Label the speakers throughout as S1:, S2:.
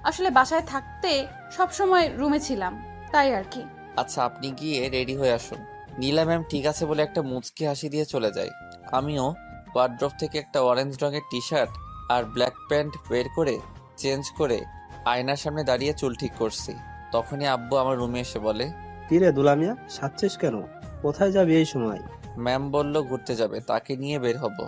S1: আসলে বাসায় থাকতে সব সময় রুমে ছিলাম, তাই আর কি।
S2: আচ্ছা, আপনি গিয়ে রেডি হয়ে আসুন। নীলা ম্যাম ঠিক আছে বলে একটা মুচকি হাসি দিয়ে চলে যায়। আমিও ওয়ার্ড্রপ থেকে একটা অরেঞ্জ রঙের টি শার্ট আর ব্ল্যাক প্যান্ট বের করে চেঞ্জ করে আয়নার সামনে দাঁড়িয়ে চুল ঠিক করছি। তখনই আব্বু আমার রুমে এসে বলে,
S3: কিরে দুলামিয়া, সাজছিস কেন? কোথায় যাবি এই সময়?
S2: ম্যাম বলল ঘুরতে যাবে, তাকে নিয়ে বের হব।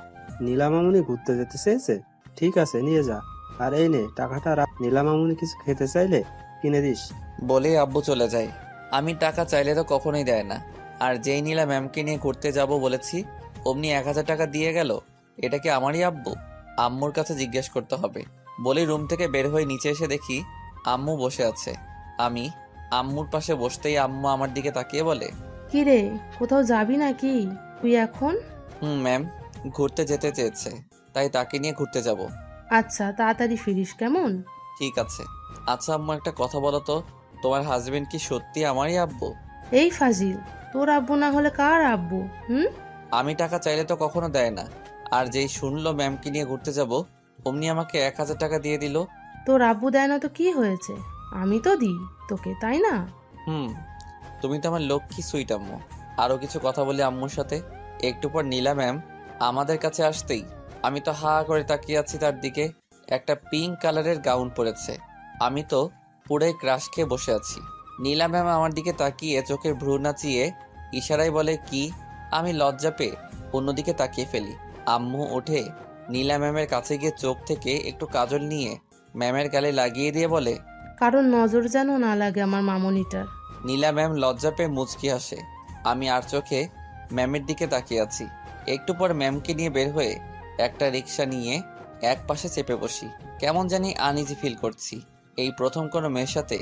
S3: নীলা মামুনি ঘুরতে যেতে চেয়েছে? ঠিক আছে, নিয়ে যা। আর এই নে টাকাটা রাখ, নীলা মামুনি কিছু খেতে চাইলে কিনে দিস।
S2: বলেই আব্বু চলে যায়। আমি টাকা চাইলে তো কখনোই দেয় না। আর যেই নীলা ম্যামকে নিয়ে ঘুরতে যাব বলেছি অমনি 1000 টাকা দিয়ে গেল। এটা কি আমারই আব্বু? আম্মুর কাছে জিজ্ঞেস করতে হবে। বলে রুম থেকে বের হয়ে নিচে এসে দেখি আম্মু বসে আছে। আমি আম্মুর পাশে বসতেই আম্মু আমার দিকে তাকিয়ে বলে,
S4: কিরে, কোথাও যাবি নাকি তুই এখন?
S2: ম্যাম, ঘুরতে যেতে চেয়েছে, তাই তাকে নিয়ে ঘুরতে যাব।
S4: আচ্ছা, তাড়াতাড়ি ফিরিস কেমন?
S2: ঠিক আছে। আচ্ছা আম্মু, একটা কথা বলো তো, তোমার হাজবেন্ড কি সত্যি আমারই আব্বু?
S4: এই ফাজিল, তোর আব্বু না হলে কার আব্বু?
S2: আমি টাকা চাইলে তো কখনো দেয় না। আর যেই শুনলো ম্যামকে নিয়ে ঘুরতে যাব অমনি আমাকে 1000 টাকা দিয়ে দিল।
S4: তোর আব্বু দেয় না তো কি হয়েছে? আমি তো দিই তোকে, তাই না?
S2: তুমি তো আমার লক্ষ্মী সুইট আম্মু। আরো কিছু কথা বলি আম্মুর সাথে। একটু পর নীলা ম্যাম আমাদের কাছে আসতেই আমি তো হা করে তাকিয়ে আছি তার দিকে। একটা পিঙ্ক কালারের গাউন পরেছে। আমি তো পুরোই ক্রাশ খেয়ে বসে আছি। নীলা ম্যাম আমার দিকে তাকিয়ে চোখের ভ্রু নাচিয়ে ইশারায় বলে কি। আমি লজ্জা পেয়ে অন্যদিকে তাকিয়ে ফেলি। আম্মু উঠে নীলা ম্যামের কাছে গিয়ে চোখ থেকে একটু কাজল নিয়ে ম্যামের গালে লাগিয়ে দিয়ে বলে,
S4: কারণ নজর যেন না লাগে আমার মামনিটার।
S2: নীলা ম্যাম লজ্জা পেয়ে মুচকি হাসে। আমি আর চোখে ম্যামের দিকে তাকিয়ে আছি। একটু পর ম্যামকে নিয়ে বের হয়ে একটা রিক্সা নিয়ে এক পাশে চেপে বসি। কেমন জানি আনইজি ফিল করছি। এই প্রথম কোনো মেয়ের সাথে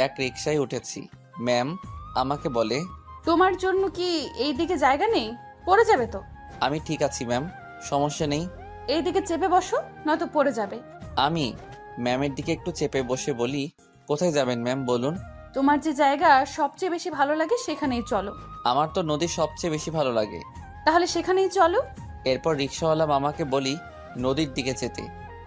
S2: এক রিক্সায় উঠেছি। ম্যাম আমাকে বলে,
S1: তোমার জন্য কি এইদিকে জায়গা নেই? পড়ে যাবে তো।
S2: আমি ঠিক আছি ম্যাম, সমস্যা নেই।
S1: এইদিকে চেপে বসো, নয়তো পড়ে যাবে।
S2: আমি ম্যামের দিকে একটু চেপে বসে বলি, কোথায় যাবেন ম্যাম বলুন?
S1: তোমার যে জায়গা সবচেয়ে বেশি ভালো লাগে সেখানেই চলো।
S2: আমার তো নদী সবচেয়ে বেশি ভালো লাগে।
S1: তাহলে সেখানেই চলো।
S2: এরপর রিক্সাওয়ালা মামাকে বলি নদীর দিকে যেতে।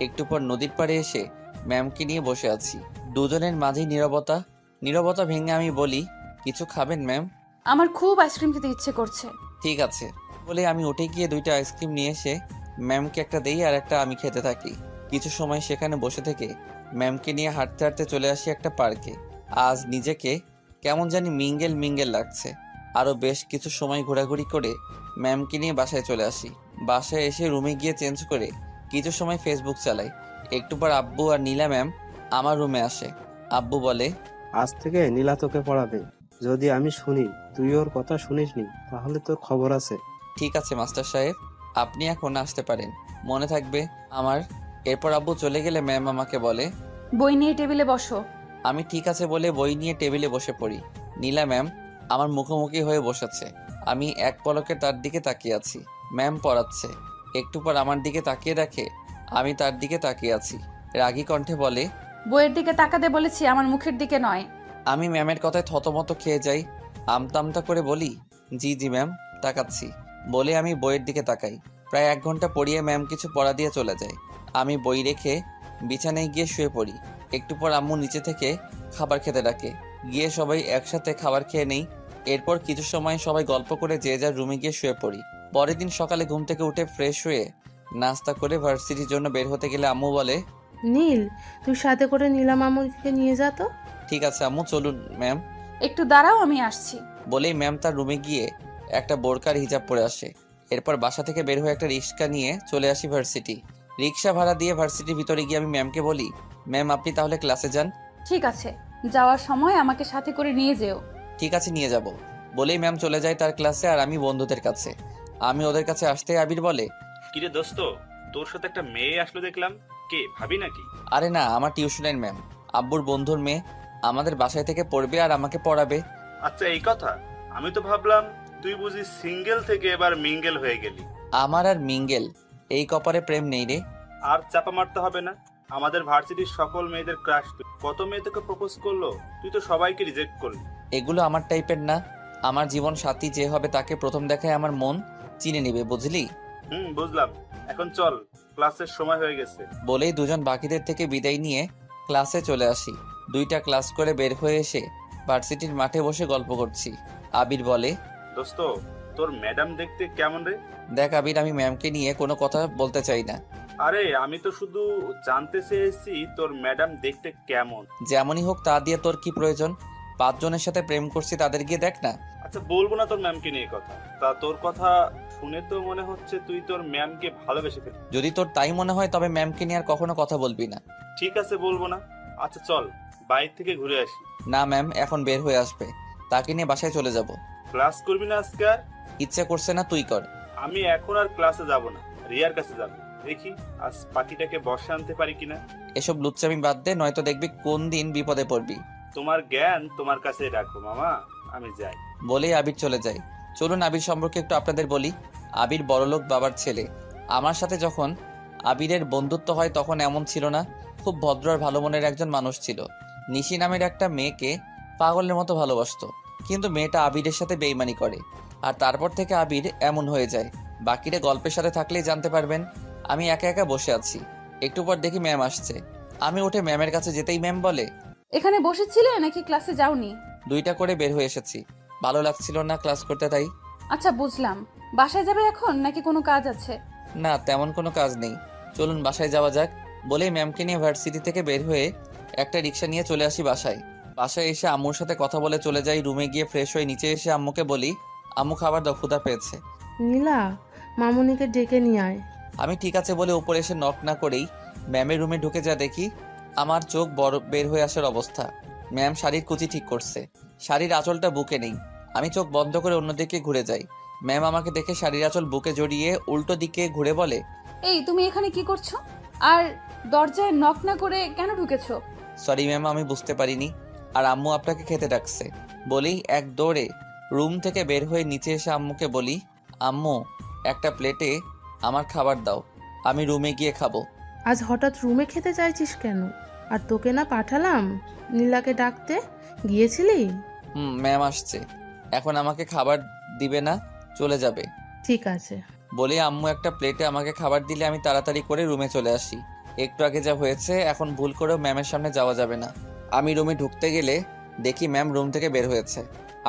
S2: একটু পর নদীর পাড়ে এসে ম্যামকে নিয়ে বসে আছি। দুজনের মাঝেই নীরবতা। নীরবতা ভেঙে আমি বলি, কিছু খাবেন ম্যাম?
S1: আমার খুব আইসক্রিম খেতে ইচ্ছে করছে।
S2: ঠিক আছে বলে আমি উঠে গিয়ে 2টা আইসক্রিম নিয়ে এসে ম্যামকে একটা দেই আর একটা আমি খেতে থাকি। কিছু সময় সেখানে বসে থেকে ম্যামকে নিয়ে হাঁটতে হাঁটতে চলে আসি একটা পার্কে। আজ নিজেকে কেমন জানি মিঙ্গেল মিঙ্গেল লাগছে। আরও বেশ কিছু সময় ঘোরাঘুরি করে ম্যামকে নিয়ে বাসায় চলে আসি। বাসায় এসে রুমে গিয়ে চেঞ্জ করে কিছু সময় ফেসবুক চালাই। একটু পর আব্বু আর নীলা ম্যাম আমার রুমে আসে। আব্বু বলে,
S3: আজ থেকে নীলা তোকে পড়াবে। যদি আমি শুনি তুই ওর কথা শুনিসনি তাহলে তোর খবর আছে।
S2: ঠিক আছে মাস্টার সাহেব, আপনি এখন আসতে পারেন, মনে থাকবে আমার। এরপর আব্বু চলে গেলে ম্যাম আমাকে বলে,
S1: বই নিয়ে টেবিলে বসো।
S2: আমি ঠিক আছে বলে বই নিয়ে টেবিলে বসে পড়ি। নীলা ম্যাম আমার মুখোমুখি হয়ে বসেছে। আমি এক পলকে তার দিকে তাকিয়ে আছি। ম্যাম পড়াচ্ছে। একটু পর আমার দিকে তাকিয়ে দেখে আমি তার দিকে তাকিয়ে আছি। রাগী কণ্ঠে বলে,
S1: বইয়ের দিকে তাকাতে বলেছি, আমার মুখের দিকে নয়।
S2: আমি ম্যামের কথায় থতমত খেয়ে যাই। আমতা আমতা করে বলি, জি জি ম্যাম, তাকাচ্ছি। বলে আমি বইয়ের দিকে তাকাই। প্রায় 1 ঘন্টা পড়িয়ে ম্যাম কিছু পড়া দিয়ে চলে যায়। আমি বই রেখে বিছানায় গিয়ে শুয়ে পড়ি। একটু পর আম্মু নিচে থেকে খাবার খেতে ডাকে। গিয়ে সবাই একসাথে খাবার খেয়ে নেই। এরপর কিছু সময় সবাই গল্প করে যে যার রুমে গিয়ে শুয়ে পড়ি। পরের দিন সকালে ঘুম থেকে উঠে ফ্রেশ হয়ে নাস্তা করে ভার্সিটির জন্য বের হতে গেলে আম্মু বলে,
S4: নীল, তুই সাথে করে নীলা মামুনিকে নিয়ে যা তো।
S2: ঠিক আছে আম্মু, চলুন ম্যাম।
S1: একটু দাঁড়াও, আমি আসছি।
S2: বলেই ম্যাম তার রুমে গিয়ে একটা বোরকার হিজাব পরে আসে। এরপর বাসা থেকে বের হয়ে একটা রিক্সা নিয়ে চলে আসি ভার্সিটি। রিক্সা ভাড়া দিয়ে ভার্সিটির ভিতরে গিয়ে আমি ম্যামকে বলি, ম্যাম আপনি তাহলে ক্লাসে যান।
S1: ঠিক আছে, যাওয়ার সময় আমাকে সাথে করে নিয়ে যেও।
S2: ঠিক আছে, নিয়ে যাব। বলেই ম্যাম চলে যায় তার ক্লাসে আর আমি বন্ধুদের কাছে। আমি ওদের কাছে আসতে আবির বলে,
S5: কিরে দোস্ত, তোর সাথে একটা মেয়ে আসলো দেখলাম, কে ভাবি নাকি?
S2: আরে না, আমার টিউশনের ম্যাম, আব্বুর বন্ধুর মেয়ে। আমাদের বাসায় থেকে পড়বে আর আমাকে পড়াবে।
S5: আচ্ছা এই কথা, আমি তো ভাবলাম তুই বুঝি সিঙ্গেল থেকে এবার মিঙ্গেল হয়ে গেলি।
S2: আমার আর মিঙ্গেল এই কপারে প্রেম নেই রে।
S5: আর চাপা মারতে হবে না, আমাদের ভার্সিটির সকল মেয়েদের ক্রাশ তুই। কত মেয়ে তোকে প্রপোজ করলো, তুই তো সবাইকে রিজেক্ট করলি।
S2: এগুলো আমার টাইপের না। আমার জীবন সাথী যে হবে তাকে প্রথম দেখায় আমার মন চিনে নিবে, বুঝলি?
S5: বুঝলাম। এখন চল, ক্লাসের সময় হয়ে গেছে।
S2: বলেই দুজন বাকিদের থেকে বিদায় নিয়ে ক্লাসে চলে আসি। 2টা ক্লাস করে বের হয়ে এসে ভার্সিটির মাঠে বসে গল্প করছি। আবির বলে,
S5: দোস্ত, তোর ম্যাডাম দেখতে কেমন রে?
S2: দেখ আবির, আমি ম্যামকে নিয়ে কোনো কথা বলতে চাই না।
S5: আরে আমি তো শুধু জানতে চেয়েছি তোর ম্যাডাম দেখতে কেমন।
S2: যেমনই হোক তা দিয়ে তোর কি প্রয়োজন? 5 জনের সাথে প্রেম করছি, তাদের গিয়ে দেখ না।
S5: আচ্ছা, বলবো না তোর ম্যামকে নিয়ে কথা। তা তোর কথা শুনে তো মনে হচ্ছে তুই তোর ম্যামকে ভালোবেসে ফেলি।
S2: যদি তোর তাই মনে হয় তবে ম্যামকে নিয়ে আর কখনো কথা বলবি না।
S5: ঠিক আছে, বলবো না। আচ্ছা চল, বাইরে থেকে ঘুরে আসি।
S2: না ম্যাম, এখন বের হয়ে আসবে, তাকে নিয়ে বাসায় চলে যাব।
S5: ক্লাস করবি না আজকে আর?
S2: ইচ্ছে করছে না, তুই কর।
S5: আমি এখন আর ক্লাসে যাব না, রিয়ার কাছে যাব। দেখি আজ পাখিটাকে বর্ষা আনতে পারি কিনা।
S2: এসব লুচ্চামি বাদ দে, নয়তো দেখবি কোন দিন বিপদে পড়বি।
S5: তোমার জ্ঞান তোমার কাছেই রাখো মামা, আমি যাই।
S2: বলেই আবির চলে যায়। চলুন আবির সম্পর্কে একটু আপনাদের বলি। আবির বড়লোক বাবার ছেলে। আমার সাথে যখন আবিরের বন্ধুত্ব হয় তখন এমন ছিল না। খুব ভদ্র আর ভালো মনের একজন মানুষ ছিল। নিশি নামের একটা মেয়েকে পাগলের মতো ভালোবাসতো, কিন্তু মেয়েটা আবিরের সাথে বেইমানি করে, আর তারপর থেকে আবির এমন হয়ে যায়। বাকিটা গল্পের সাথে থাকলেই জানতে পারবেন। আমি একা একা বসে আছি, একটু পর দেখি ম্যাম আসছে। আমি উঠে ম্যামের কাছে যেতেই ম্যাম বলে,
S1: এখানে বসেছিলে নাকি ক্লাসে যাওনি?
S2: 2টা করে বের হয়ে এসেছি, ভালো লাগছিল না ক্লাস করতে তাই।
S1: আচ্ছা বুঝলাম। বাসায় যাবে এখন নাকি কোনো কাজ আছে?
S2: না, তেমন কোনো কাজ নেই, চলুন বাসায় যাওয়া যাক। বলেই ম্যামকে নিয়ে ভার্সিটি থেকে বের হয়ে একটা রিক্সা নিয়ে চলে আসি বাসায়। বাসায় এসে আম্মুর সাথে কথা বলে চলে যাই রুমে। গিয়ে ফ্রেশ হয়ে নিচে এসে আম্মুকে বলি, আম্মু খাবার দাও, ক্ষুধা পেয়েছে।
S4: নীলা, মামুনিকে ডেকে নিয়ে আয়।
S2: আমি ঠিক আছে বলে উপরে এসে নক না করেই ম্যামের রুমে ঢুকে যা দেখি, আমার চোখ বড় বের হয়ে আসার অবস্থা। ম্যাম শাড়ির কুচি ঠিক করছে, শাড়ির আঁচলটা বুকে নেই। আমি চোখ বন্ধ করে অন্যদিকে ঘুরে যাই। ম্যাম আমাকে দেখে শাড়ির আঁচল বুকে জড়িয়ে উল্টো দিকে ঘুরে বলে,
S1: এই তুমি এখানে কি করছো? আর দরজায় নক না করে কেন ঢুকেছো?
S2: সরি ম্যাম, আমি বুঝতে পারিনি, আর আম্মু আপনাকে খেতে ডাকছে। বলেই এক দৌড়ে রুম থেকে বের হয়ে নিচে এসে আম্মুকে বলি, আম্মু একটা প্লেটে আমার খাবার দাও, আমি রুমে গিয়ে খাবো।
S4: আজ হঠাৎ রুমে খেতে চাইছিস কেন? আর তোকে না পাঠালাম নীলাকে ডাকতে, গিয়েছিলি?
S2: ম্যাম আসছে, এখন আমাকে খাবার দিবে না, চলে যাবে।
S4: ঠিক আছে।
S2: বলে আম্মু একটা প্লেটে আমাকে খাবার দিলে আমি তাড়াতাড়ি করে রুমে চলে আসি। একটু আগে যা হয়েছে এখন ভুল করেও ম্যামের সামনে যাওয়া যাবে না। আমি রুমে ঢুকতে গেলে দেখি ম্যাম রুম থেকে বের হয়েছে।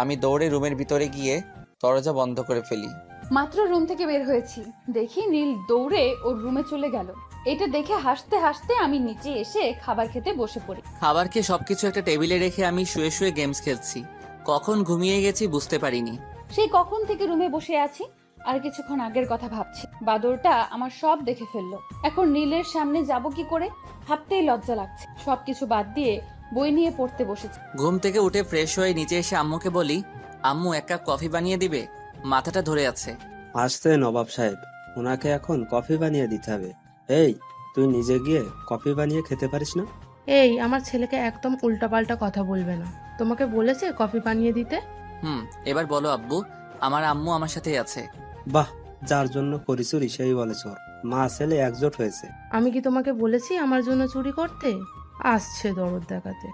S2: আমি দৌড়ে রুমের ভিতরে গিয়ে দরজা বন্ধ করে ফেলি।
S1: মাত্র রুম থেকে বের হয়েছি, দেখি নীল দৌড়ে ওর রুমে চলে গেল। এটা দেখে হাসতে হাসতে আমি নিচে এসে খাবার খেতে বসে পড়ি।
S2: খাবার খেয়ে সবকিছু একটা টেবিলে রেখে আমি শুয়ে শুয়ে গেমস খেলছি। কখন ঘুমিয়ে গেছি বুঝতে পারিনি।
S1: সেই কখন থেকে রুমে বসে আছি, আর কিছুক্ষণ আগের কথা ভাবছি। বাদরটা আমার সব দেখে ফেললো। এখন নীলের সামনে যাব কি করে ভাবতেই লজ্জা লাগছে। সবকিছু বাদ দিয়ে বই নিয়ে পড়তে বসেছি।
S2: ঘুম থেকে উঠে ফ্রেশ হয়ে নিচে এসে আম্মুকে বলি, আম্মু এক কাপ কফি বানিয়ে দিবে, মাথাটা ধরে আছে।
S3: আসতে নবাব সাহেব, ওনাকে এখন কফি বানিয়ে দিতে হবে। এই, তুই নিজে গিয়ে কফি বানিয়ে খেতে পারিস না?
S4: এই, আমার ছেলেকে একদম উল্টাপাল্টা কথা বলবে না। তোমাকে বলেছে কফি বানিয়ে দিতে?
S2: এবার বলো আব্বু, আমার আম্মু আমার সাথেই আছে।
S3: বাহ, যার জন্য করি চুরি সেই বলে চোর। মা ছেলে একজোট হয়েছে।
S4: আমি কি তোমাকে বলেছি আমার জন্য চুরি করতে? আসছে দরদ দেখাতে।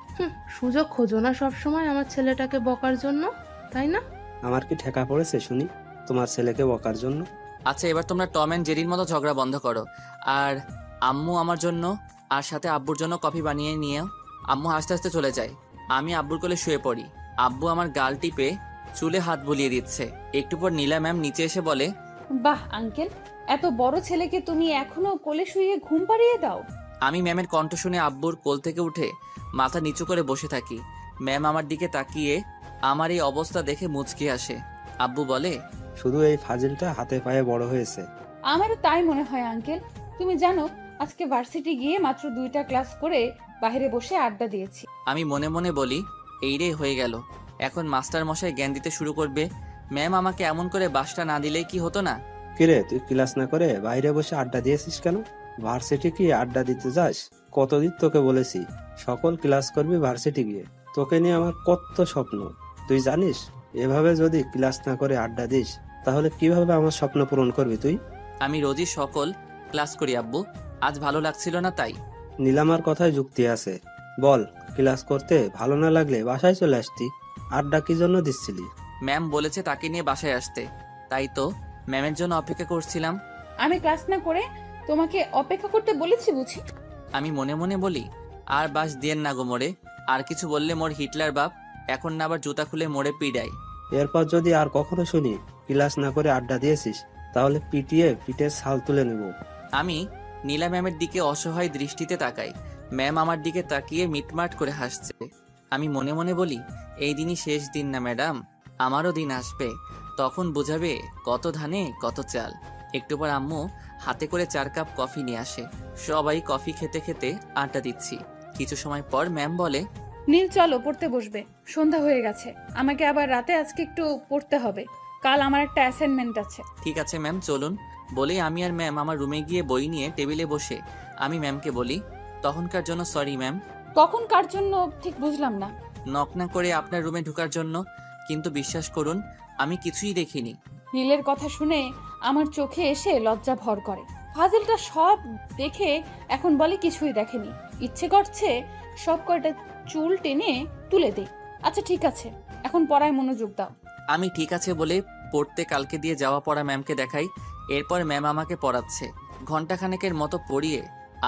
S4: সুযোগ খোঁজো না সবসময় আমার ছেলেটাকে বকার জন্য, তাই না?
S3: আমার কি ঠেকা পড়েছে শুনি তোমার ছেলেকে বকার জন্য?
S2: আচ্ছা, এবার তোমরা টম অ্যান্ড জেরির মতো ঝগড়া বন্ধ করো। আর আম্মু আমার জন্য আর সাথে আব্বুর জন্য কফি বানিয়ে নিয়ে আম্মু হাসতে হাসতে চলে যায়। আমি আব্বুর কোলে শুয়ে পড়ি। আব্বু আমার গাল টিপে চুলে হাত বুলিয়ে দিচ্ছে। একটু পর নীলা ম্যাম নিচে এসে বলে,
S1: বাহ আঙ্কেল, এত বড় ছেলেকে তুমি এখনো কোলে শুয়ে ঘুম পাড়িয়ে দাও।
S2: আমি ম্যামের কণ্ঠ শুনে আব্বুর কোল থেকে উঠে মাথা নিচু করে বসে থাকি। ম্যাম আমার দিকে তাকিয়ে আমার এই অবস্থা দেখে মুচকি আসে। আব্বু বলে,
S3: শুধু এই ফাজিলটা হাতে পায়ে বড় হয়েছে।
S1: আমারও তাই মনে হয় আঙ্কেল। তুমি জানো আজকে ভার্সিটি গিয়ে মাত্র 2টা ক্লাস করে বাইরে বসে আড্ডা দিয়েছি।
S2: আমি মনে মনে বলি, এই রে হয়ে গেল, এখন মাস্টার মশাই জ্ঞান দিতে শুরু করবে। ম্যাম আমাকে এমন করে বাসটা না দিলেই কি হতো না?
S3: কিরে, তুই ক্লাস না করে বাইরে বসে আড্ডা দিয়েছিস কেন? ভার্সিটি কি আড্ডা দিতে যাস? কতদিন তোকে বলেছি সকল ক্লাস করবি ভার্সিটি গিয়ে। তোকে নিয়ে আমার কত স্বপ্ন তুই জানিস। এভাবে যদি ক্লাস না করে আড্ডা দিস তাহলে কিভাবে আমার স্বপ্ন পূরণ করবি তুই?
S2: আমি রোজই সকল ক্লাস করি আব্বু, আজ ভালো লাগছিল না তাই।
S3: নীলামার কথায় যুক্তি আছে। বল, ক্লাস করতে ভালো না লাগলে বাসায় চলে আসতি, আড্ডা কি জন্য দিচ্ছিলি?
S2: ম্যাম বলেছে তাকে নিয়ে বাসায় আসতে, তাই তো ম্যামের জন্য অপেক্ষা করছিলাম।
S1: আমি ক্লাস না করে তোমাকে অপেক্ষা করতে বলেছি বুঝি?
S2: আমি মনে মনে বলি, আর বাস দিয়েন না গো মোরে, আর কিছু বললে মোর হিটলার বাপ এখন না আবার জুতা খুলে মোড়ে পিডাই।
S3: এরপর যদি আর কখনো শুনি ক্লাস না করে আড্ডা দিয়েছিস, তাহলে পিটিয়ে পিঠের ছাল তুলে নেব।
S2: আমি নীলা ম্যামের দিকে অসহায় দৃষ্টিতে তাকাই। ম্যাম আমার দিকে তাকিয়ে মিটমাট করে হাসছে। আমি মনে মনে বলি, এই দিনই শেষ দিন না ম্যাডাম, আমারও দিন আসবে, তখন বোঝাবে কত ধানে কত চাল। একটু পর আম্মু হাতে করে 4 কাপ কফি নিয়ে আসে। সবাই কফি খেতে খেতে আড্ডা দিচ্ছি। কিছু সময় পর ম্যাম বলে,
S1: নীল চলো পড়তে বসবে, সন্ধ্যা হয়ে গেছে, আমাকে আবার রাতে আজকে একটু পড়তে হবে, কাল আমার একটা অ্যাসাইনমেন্ট আছে।
S2: ঠিক আছে ম্যাম চলুন। বলেই আমি আর ম্যাম আমার রুমে গিয়ে বই নিয়ে টেবিলে বসে আমি ম্যামকে বলি, তখনকার জন্য সরি ম্যাম।
S1: কখন কার জন্য ঠিক বুঝলাম না।
S2: নক না করে আপনার রুমে ঢোকার জন্য, কিন্তু বিশ্বাস করুন আমি কিছুই দেখিনি।
S1: নীলের কথা শুনে আমার চোখে এসে লজ্জা ভর করে। ফাজিলটা সব দেখে এখন বলে কিছুই দেখেনি, ইচ্ছে করছে সব কয়টা চুল টেনে তুলে দে। আচ্ছা ঠিক আছে, এখন পড়ায় মনোযোগ দাও।
S2: আমি ঠিক আছে বলে পড়তে কালকে দিয়ে যাওয়া পড়া ম্যামকে দেখাই। এরপর ম্যাম আমাকে পড়াচ্ছে। ঘন্টাখানেকের মতো পড়িয়ে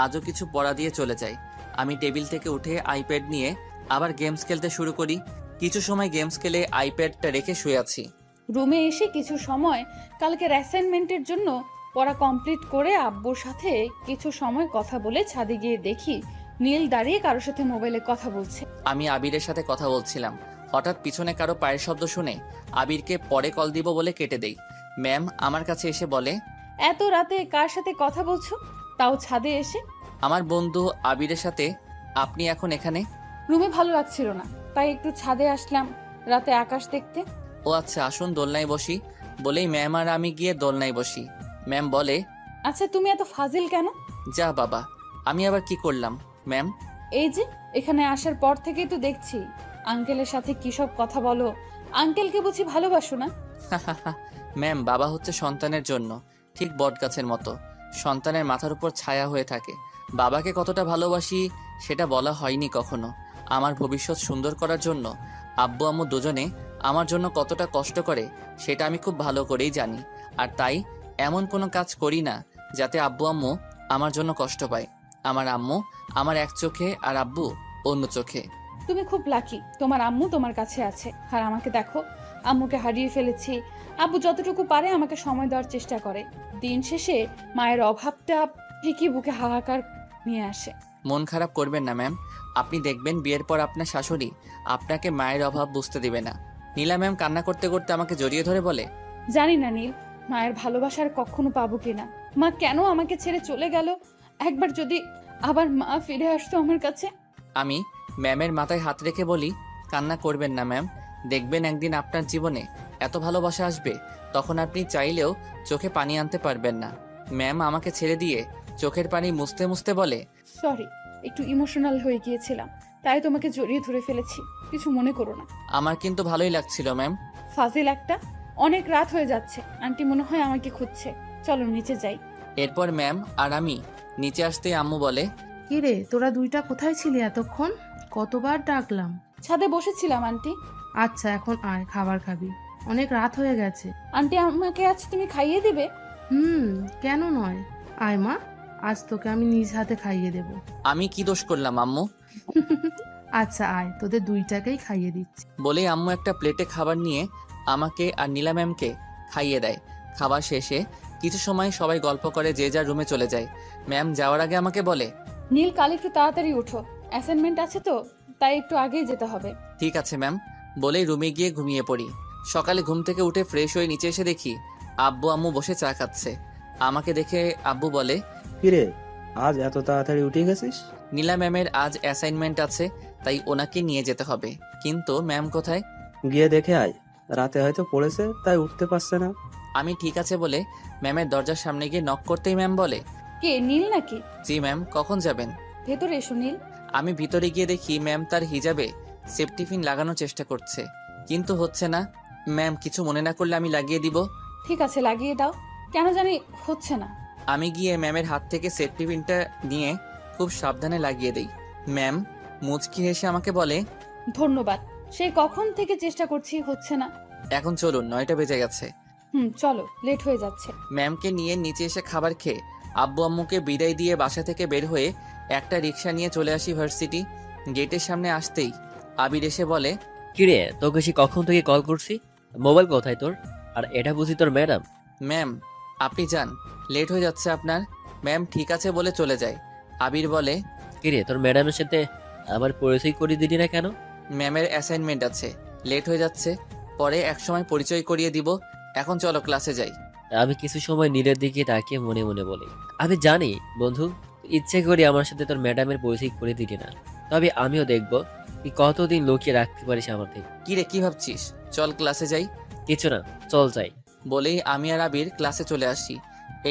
S2: আজও কিছু পড়া দিয়ে চলে যায়। আমি টেবিল থেকে উঠে আইপ্যাড নিয়ে আবার গেমস খেলতে শুরু করি। কিছু সময় গেমস খেলে আইপ্যাডটা রেখে শুয়ে আছি।
S1: রুমে এসে কিছু সময় কালকের অ্যাসাইনমেন্টের জন্য পড়া কমপ্লিট করে আব্বুর সাথে কিছু সময় কথা বলে ছাদে গিয়ে দেখি নীল দাঁড়িয়ে কারোর সাথে মোবাইলে কথা বলছে।
S2: আমি আবিরের সাথে কথা বলছিলাম। হঠাৎ পিছনে কারো পায়ের শব্দ শুনে আবিরকে পরে কল দিব বলে কেটে দেই। ম্যাম আমার কাছে এসে বলে,
S1: এত রাতে কার সাথে কথা বলছো, তাও ছাদে এসে?
S2: আমার বন্ধু আবিরের সাথে। আপনি এখন এখানে?
S1: রুমে ভালো লাগছিল না, তাই একটু ছাদে আসলাম রাতে আকাশ দেখতে।
S2: ও আচ্ছা আসুন দোলনায় বসি। বলেই ম্যাম আর আমি গিয়ে দোলনায় বসি। ম্যাম বলে,
S1: আচ্ছা তুমি এত ফাজিল কেন?
S2: যা বাবা, আমি আবার কি করলাম ম্যাম?
S1: এই যে এখানে আসার পর থেকেই তো দেখছি আঙ্কেলের সাথে কি সব কথা বলো। আঙ্কেলকে বুঝি ভালোবাসো না?
S2: ম্যাম বাবা হচ্ছে সন্তানের জন্য ঠিক বটগাছের মতো, সন্তানের মাথার উপর ছায়া হয়ে থাকে। বাবাকে কতটা ভালোবাসি সেটা বলা হয়নি কখনো। আমার ভবিষ্যৎ সুন্দর করার জন্য আব্বু আম্মু দুজনে আমার জন্য কতটা কষ্ট করে সেটা আমি খুব ভালো করেই জানি। আর তাই এমন কোনো কাজ করি না যাতে আব্বু আম্মু আমার জন্য কষ্ট পায়। আমার আম্মু আমার এক চোখে আর আব্বু অন্য চোখে।
S1: তুমি খুব লাকি, তোমার আম্মু তোমার কাছে আছে। আর আমাকে দেখো, আম্মুকে হারিয়ে ফেলেছি। আব্বু যতটুকু পারে আমাকে সময় দেওয়ার চেষ্টা করে, দিন শেষে মায়ের অভাবটা ঠিকই বুকে হাহাকার নিয়ে আসে।
S2: মন খারাপ করবেন না ম্যাম, আপনি দেখবেন বিয়ের পর আপনার শাশুড়ি আপনাকে মায়ের অভাব বুঝতে দিবে না। নীলা ম্যাম কান্না করতে করতে আমাকে জড়িয়ে ধরে বলে,
S1: জানি না নীল, মায়ের ভালোবাসার কখনো পাবো কিনা। মা কেন আমাকে ছেড়ে চলে গেল? একবার যদি আবার মা ফিরে আসতো আমার কাছে।
S2: আমি ম্যামের মাথায় হাত রেখে বলি, কান্না করবেন না ম্যাম, দেখবেন একদিন আপনার জীবনে এত ভালোবাসা আসবে তখন আপনি চাইলেও চোখে পানি আনতে পারবেন না। ম্যাম আমাকে ছেড়ে দিয়ে চোখের পানি মুছতে মুছতে বলে,
S1: সরি, একটু ইমোশনাল হয়ে গিয়েছিলাম, তাই তোমাকে জড়িয়ে ধরে ফেলেছি, কিছু মনে করো না।
S2: আমার কিন্তু ভালোই লাগছিল ম্যাম।
S1: ফাজিল একটা। অনেক রাত হয়ে যাচ্ছে, আন্টি মনে হয় আমাকে খুঁজছে, চলো নিচে যাই।
S2: এরপর ম্যাম আর আমি নিচে আসতেই আম্মু বলে,
S4: কিরে তোরা দুইটা কোথায় ছিলি এতক্ষণ? কতবার ডাকলাম।
S1: ছাদে বসেছিলাম আন্টি।
S4: আচ্ছা এখন আয়, খাবার খাবি, অনেক রাত হয়ে গেছে।
S1: আন্টি আমাকে আজ তুমি খাইয়ে দিবে?
S4: কেন নয়, আয় মা, আজ তোকে আমি নিজ হাতে খাইয়ে দেব।
S2: আমি কি দোষ করলাম আম্মু?
S4: আচ্ছা আয়, তোদের দুইটাকেই খাইয়ে দিচ্ছি।
S2: বলেই আম্মু একটা প্লেটে খাবার নিয়ে আমাকে আর নীলা ম্যামকে খাইয়ে দেয়। খাবার শেষে কিছু সময় সবাই গল্প করে যে যার রুমে চলে যায়। ম্যাম যাওয়ার আগে আমাকে বলে,
S1: নীল কাল একটু তাড়াতাড়ি উঠো, অ্যাসাইনমেন্ট আছে তো, তাই একটু আগেই যেতে হবে।
S2: ঠিক আছে ম্যাম। বলেই রুমে গিয়ে ঘুমিয়ে পড়ি। সকালে ঘুম থেকে উঠে ফ্রেশ হয়ে নিচে এসে দেখি আব্বু আম্মু বসে চা খাচ্ছে। আমাকে দেখে আব্বু বলে,
S3: কিরে, আজ এত তাড়াতাড়ি উঠে গেছিস?
S2: নীলা ম্যামের আজ অ্যাসাইনমেন্ট আছে, তাই ওনাকে নিয়ে যেতে হবে। কিন্তু ম্যাম কোথায়?
S3: গিয়ে দেখে আয়, রাতে হয়তো পড়েছে তাই উঠতে পারছে না।
S2: আমি ঠিক আছে বলে ম্যামের দরজার সামনে গিয়ে নক করতেই ম্যাম বলে,
S1: কে, নীল নাকি?
S2: জি ম্যাম, কখন যাবেন?
S1: ভেতরে এসো নীল।
S2: আমি ভিতরে গিয়ে দেখি ম্যাম তার হিজাবে সেফটি পিন লাগানোর চেষ্টা করছে, কিন্তু হচ্ছে না। ম্যাম কিছু মনে না করলে আমি লাগিয়ে দিব।
S1: ঠিক আছে লাগিয়ে দাও, কেন জানি হচ্ছে না।
S2: আমি গিয়ে ম্যামের হাত থেকে সেফটি পিনটা নিয়ে খুব সাবধানে লাগিয়ে দেই। ম্যাম মুচকি হেসে আমাকে বলে,
S1: ধন্যবাদ, সেই কখন থেকে চেষ্টা করছি, হচ্ছে না।
S2: এখন চলুন, 9টা বেজে গেছে।
S1: চলো, লেট হয়ে যাচ্ছে।
S2: ম্যামকে নিয়ে নিচে এসে খাবার খেয়ে আব্বু আম্মুকে বিদায় দিয়ে বাসা থেকে বের হয়ে একটা রিক্সা নিয়ে চলে আসি ভার্সিটি। গেটের সামনে আসতেই আবির এসে বলে,
S6: কিরে, তোকে সে কখন থেকে কল করছি? মোবাইল কোথায় তোর? আর এটা বুঝি তোর ম্যাডাম?
S2: ম্যাম আপনি যান, লেট হয়ে যাচ্ছে আপনার। ম্যাম ঠিক আছে বলে চলে যায়। আবির বলে,
S6: কিরে, তোর ম্যাডামের সাথে আমার পরিচয় করিয়ে দিলি না কেন?
S2: ম্যামের অ্যাসাইনমেন্ট আছে, লেট হয়ে যাচ্ছে, পরে একসময় পরিচয় করিয়ে দিব। এখন চলো ক্লাসে যাই।
S6: আমি কিছু সময় নীলের দিকে তাকিয়ে মনে মনে বলি, আমি জানি বন্ধু, ইচ্ছে করে আমার সাথে তোর ম্যাডামের পরিচয় করে দিলি না। তবে আমিও দেখব তুই কতদিন লুকিয়ে রাখতে পারিস আমার থেকে।
S2: কি রে, কি ভাবছিস? চল ক্লাসে যাই।
S6: কিছু না, চল যাই।
S2: বলেই আমি আর আবির ক্লাসে চলে আসি।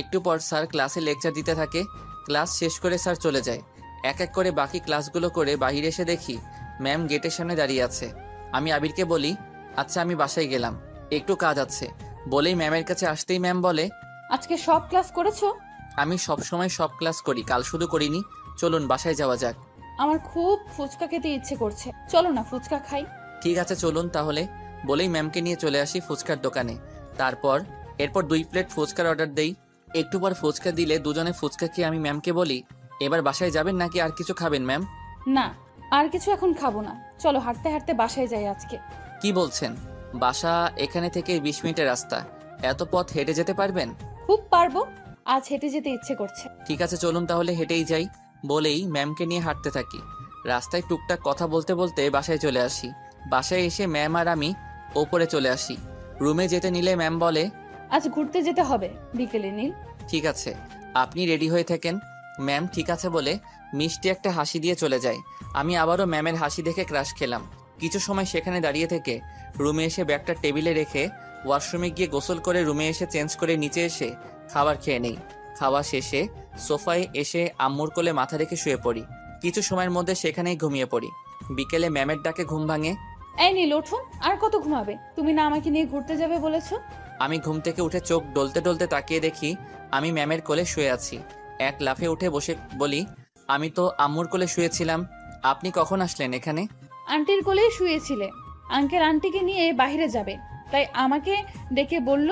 S2: একটু পর স্যার ক্লাসে লেকচার দিতে থাকে। ক্লাস শেষ করে স্যার চলে যায়। এক এক করে বাকি ক্লাসগুলো করে বাইরে এসে দেখি ম্যাম গেটের সামনে দাঁড়িয়ে আছে। আমি আবিরকে বলি, আচ্ছা আমি বাসায় গেলাম, একটু কাজ আছে। বলেই ম্যামের কাছে আসতেই ম্যাম বলে,
S1: আজকে সব ক্লাস করেছো?
S2: আমি সব সময় সব ক্লাস করি, কাল শুধু করিনি। চলুন বাসায় যাওয়া যাক।
S1: আমার খুব ফুচকা খেতে ইচ্ছে করছে, চলো না ফুচকা খাই।
S2: ঠিক আছে চলুন তাহলে। বলেই ম্যামকে নিয়ে চলে আসি ফুচকার দোকানে। এরপর 2 প্লেট ফুচকার অর্ডার দেই। একটু পর ফুচকা দিলে দুজনে ফুচকা খেয়ে আমি ম্যামকে বলি, এবার বাসায় যাবেন নাকি আর কিছু খাবেন ম্যাম?
S1: না, আর কিছু এখন খাবো না, চলো হাঁটতে হাঁটতে বাসায় যাই আজকে।
S2: কি বলছেন? বাসা এখানে থেকে 20 মিনিটের রাস্তা, এত পথ হেঁটে যেতে পারবেন?
S1: খুব পারবো, আজ হেঁটে যেতে ইচ্ছে করছে।
S2: ঠিক আছে চলুন তাহলে হেঁটেই যাই। বলেই ম্যামকে নিয়ে হাঁটতে থাকি। রাস্তায় টুকটাক কথা বলতে বলতে বাসায় চলে আসি। বাসায় এসে ম্যাম আর আমি ওপরে চলে আসি। রুমে যেতে নিলে ম্যাম বলে,
S1: আজ ঘুরতে যেতে হবে বিকেলে নীল।
S2: ঠিক আছে, আপনি রেডি হয়ে থাকেন। ম্যাম ঠিক আছে বলে মিষ্টি একটা হাসি দিয়ে চলে যায়। আমি আবারও ম্যামের হাসি দেখে ক্রাশ খেলাম। কিছু সময় সেখানে দাঁড়িয়ে থেকে রুমে এসে ব্যাগটা টেবিলে রেখে ওয়াশরুমে গিয়ে গোসল করে রুমে এসে চেঞ্জ করে নিচে এসে খাবার খেয়ে নেই। খাওয়া শেষে সোফায় এসে আম্মুর কোলে মাথা রেখে শুয়ে পড়ি। কিছু সময়ের মধ্যে সেখানেই ঘুমিয়ে পড়ি। বিকেলে ম্যামের ডাকে ঘুম ভাঙে।
S1: এই নীল ওঠো, আর কত ঘুমাবে? তুমি না আমাকে নিয়ে ঘুরতে যাবে বলেছো?
S2: আমি ঘুম থেকে উঠে চোখ ডলতে ডলতে তাকিয়ে দেখি আমি ম্যামের কোলে শুয়ে আছি। এক লাফে উঠে বসে বলি, আমি তো আম্মুর কোলে শুয়েছিলাম, আপনি কখন আসলেন এখানে?
S1: আন্টির কোলেই শুয়েছিলে, আঙ্কেল আন্টিকে নিয়ে বাইরে যাবে, তাই আমাকে ডেকে বলল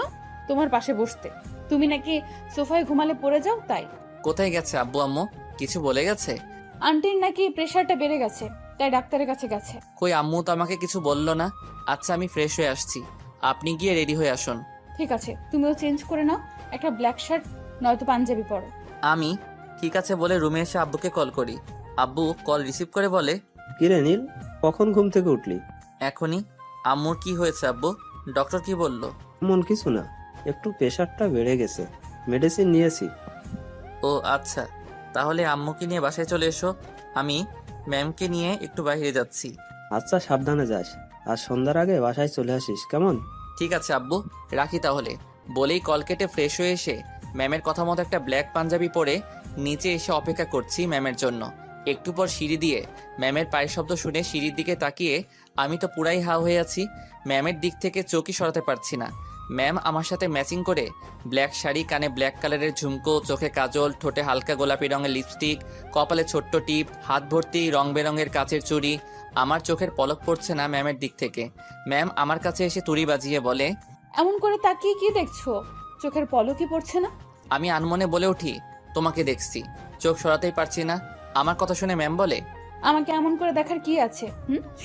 S1: তোমার পাশে বসতে। তুমি নাকি সোফায় ঘুমালে পড়ে যাও, তাই।
S2: কোথায় গেছে আব্বু আম্মু? কিছু বলে গেছে?
S1: আন্টির নাকি প্রেশারটা বেড়ে গেছে, তাই ডাক্তারের কাছে গেছে।
S2: কই আম্মু তো আমাকে কিছু বললো না। আচ্ছা আমি ফ্রেশ হয়ে আসছি, আপনি গিয়ে রেডি হয়ে আসুন।
S1: ঠিক আছে, তুমিও চেঞ্জ করে নাও, একটা ব্ল্যাক শার্ট নয়তো পাঞ্জাবি পরো।
S2: আমি ঠিক আছে বলে রুমে এসে আব্বুকে কল করি। আব্বু কল রিসিভ করে বলে,
S3: কিরে নীল, কখন ঘুম থেকে উঠলি?
S2: এখনই। আম্মুর কি হয়েছে আব্বু? ডক্টর কি বলল?
S3: এমন কিছু না, একটু প্রেশারটা বেড়ে গেছে, মেডিসিন নিয়েছি।
S2: ও আচ্ছা, তাহলে আম্মুকে নিয়ে বাসায় চলে এসো, আমি ম্যামকে নিয়ে একটু বাইরে যাচ্ছি।
S3: আচ্ছা সাবধানে যাস, আর সন্ধ্যার আগে বাসায় চলে আসিস, কেমন?
S2: ঠিক আছে আব্বু, রাখি তাহলে। বলেই কল কেটে ফ্রেশ হয়ে এসে ম্যামের কথা মতো একটা ব্ল্যাক পাঞ্জাবি পরে নিচে এসে অপেক্ষা করছি ম্যামের জন্য। একটু পর সিঁড়ি দিয়ে ম্যামের পায়ের শব্দ শুনে সিঁড়ির দিকে তাকিয়ে আমি তো পুরাই হা হয়ে আছি। ম্যামের দিক থেকে চোখই সরাতে পারছি না। ম্যাম আমার সাথে ম্যাচিং করে ব্ল্যাক শাড়ি, কানে ব্ল্যাক কালারের ঝুমকো, চোখে কাজল, ঠোঁটে হালকা গোলাপি রঙের লিপস্টিক, কপালে ছোট্ট টিপ, হাত ভর্তি রং বেরঙের কাচের চুড়ি। আমার চোখের পলক পড়ছে না ম্যামের দিক থেকে। ম্যাম আমার কাছে এসে তুড়ি বাজিয়ে বলে,
S1: এমন করে তাকিয়ে কি দেখছো? চোখের পলকই পড়ছে না?
S2: আমি আনমনে বলে উঠি, তোমাকে দেখছি, চোখ সরাতেই পারছি না। আমার কথা শুনে ম্যাম বলে,
S1: আমাকে এমন করে দেখার কি আছে?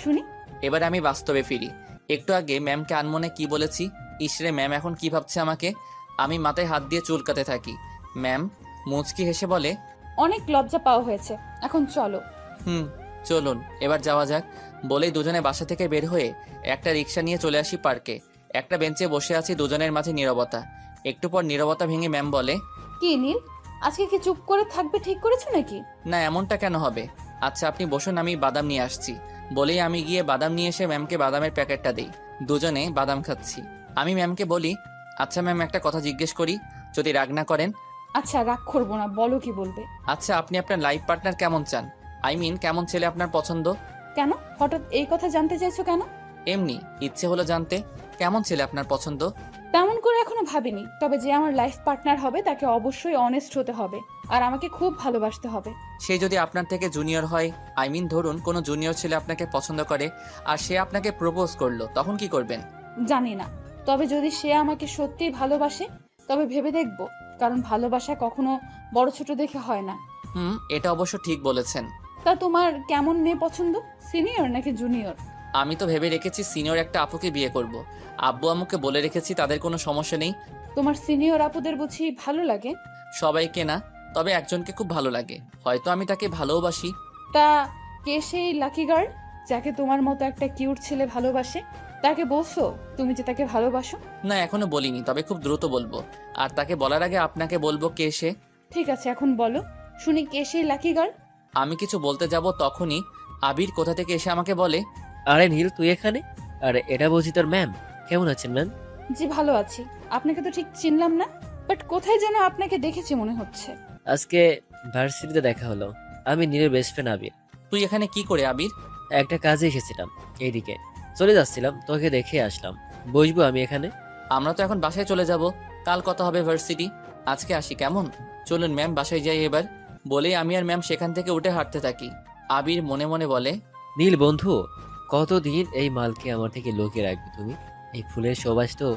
S1: শুনি।
S2: এবার আমি বাস্তবে ফিরি। একটু আগে ম্যামকে আনমনে কি বলেছি, ইসরে ম্যাম এখন কি ভাবছে আমাকে। আমি মাথায় হাত দিয়ে চুলকাতে থাকি। ম্যাম মুচকি হেসে বলে,
S1: অনেক লজ্জা পাওয়া হয়েছে, এখন চলো।
S2: চলুন এবার যাওয়া যাক। বলেই দুজনে বাসা থেকে বের হয়ে একটা রিক্সা নিয়ে চলে আসি পার্কে। একটা বেঞ্চে বসে আছি, দুজনের মাঝে নীরবতা। একটু পর নীরবতা ভেঙে ম্যাম বলে,
S1: কি নীল, আজকে কি চুপ করে থাকবে ঠিক করেছো নাকি?
S2: না এমনটা কেন হবে। আচ্ছা আপনি বসুন, আমি বাদাম নিয়ে আসছি। বলেই আমি গিয়ে বাদাম নিয়ে এসে ম্যামকে বাদামের প্যাকেটটা দিই। দুজনে বাদাম খাচ্ছি। আমি ম্যামকে বলি, আচ্ছা ম্যাম একটা কথা জিজ্ঞেস করি, যদি রাগ না করেন।
S1: আচ্ছা রাগ করবো না, বলো কি বলবে।
S2: আচ্ছা আপনি আপনার লাইফ পার্টনার কেমন চান? আই মিন কেমন ছেলে আপনার পছন্দ?
S1: কেন হঠাৎ এই কথা জানতে চাইছো কেন?
S2: এমনি ইচ্ছে হলো জানতে, কেমন ছেলে আপনার পছন্দ?
S1: তেমন করে এখনো ভাবিনি, তবে যে আমার লাইফ পার্টনার হবে তাকে অবশ্যই অনেস্ট হতে হবে, আর আমাকে খুব ভালোবাসতে হবে।
S2: সে যদি আপনার থেকে জুনিয়র হয়, আই মিন ধরুন কোনো জুনিয়র ছেলে আপনাকে পছন্দ করে আর সে আপনাকে প্রপোজ করলো, তখন কি করবেন?
S1: জানি না, তবে যদি সে আমাকে সত্যিই ভালোবাসে তবে ভেবে দেখবো, কারণ ভালোবাসা কখনো বড় ছোট দেখে হয় না।
S2: এটা অবশ্য ঠিক বলেছেন।
S1: তা তোমার কেমন মেয়ে পছন্দ, সিনিয়র নাকি জুনিয়র?
S2: আমি তো ভেবে রেখেছি সিনিয়র একটা আপুকে বিয়ে করব। আব্বু আম্মুকে বলে রেখেছি, তাদের কোনো সমস্যা নেই।
S1: তোমার সিনিয়র আপুদের বুঝি ভালো লাগে?
S2: সবাইকে না, তবে একজনকে খুব ভালো লাগে, হয়তো আমি তাকে ভালোবাসি।
S1: তা কে সেই লাকি গার্ল যাকে তোমার মতো একটা কিউট ছেলে ভালোবাসে? তাকে বলছো তুমি যে তাকে ভালোবাসো?
S2: না, এখনো বলিনি, তবে খুব দ্রুত বলবো। আর তাকে বলার আগে আপনাকে বলবো কে সে।
S1: ঠিক আছে, এখন বলো শুনি, কে সেই লাকি গার্ল?
S2: আমি কিছু বলতে যাব তখনই আবির কোথা থেকে এসে আমাকে বলে,
S6: আরে নীল, তুই এখানে? আরে এটা বুঝি তোর ম্যাম। কেমন আছেন ম্যাম?
S1: জি ভালো আছি। আপনাকে তো ঠিক চিনলাম না, বাট কোথায় যেন আপনাকে দেখেছি মনে হচ্ছে।
S6: আজকে ভার্সিটিতে দেখা হলো। আমি নীলের বেস্ট ফ্রেন্ড আবির।
S2: তুই এখানে কি করে আবির?
S6: একটা কাজে এসেছিলাম, এইদিকে চলে যাচ্ছিলাম, তোকে দেখে আসলাম। বসবো আমি এখানে?
S2: আমরা তো এখন বাসায় চলে যাব, কাল কথা হবে ভার্সিটি। আজকে আসি কেমন? চলুন ম্যাম, বাসায় যাই এবার। বলেই আমি আর ম্যাম সেখান থেকে উঠে হাঁটতে থাকি। আবির মনে মনে বলে,
S6: নীল বন্ধু, কতদিন এই মালকে আমার থেকে লুকিয়ে রাখবে তুমি? এই ফুলের সুবাস তো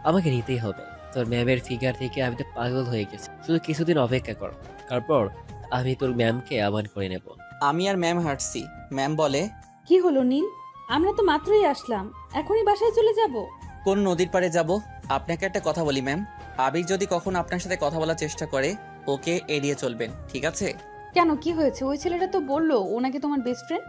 S6: আমাকে নিতেই হবে। তোর ম্যামের ফিগার থেকে আমি তো পাগল হয়ে গেছি। শুধু কিছুদিন অপেক্ষা কর, তারপর আমি তোর ম্যামকে আহ্বান করে নেব।
S2: আমি আর ম্যাম হাঁটছি। ম্যাম বলে,
S1: কি হলো নীল, আমরা তো মাত্রই আসলাম, এখনই বাসায় চলে যাব?
S2: কোন নদীর পাড়ে যাব? আপনাকে একটা কথা বলি ম্যাম, আবির যদি কখনো আপনার সাথে কথা বলার চেষ্টা করে, ওকে এড়িয়ে চলবেন, ঠিক আছে?
S1: কেন, কি হয়েছে? ওই ছেলেটা তো বললো ও নাকি তোমার best friend.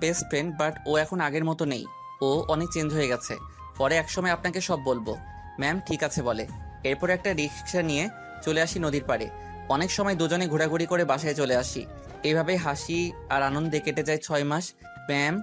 S2: Best friend, but ও এখন আগের মতো নেই। ও অনেক চেঞ্জ হয়ে গেছে। পরে একসময় আপনাকে সব বলবো। ম্যাম ঠিক আছে বলে। এরপর একটা রিক্সা নিয়ে চলে আসি নদীর পাড়ে। অনেক সময় দুজনে ঘোরাঘুরি করে বাসায় চলে আসি। এইভাবেই হাসি আর আনন্দে কেটে যায় 6 মাস। ম্যাম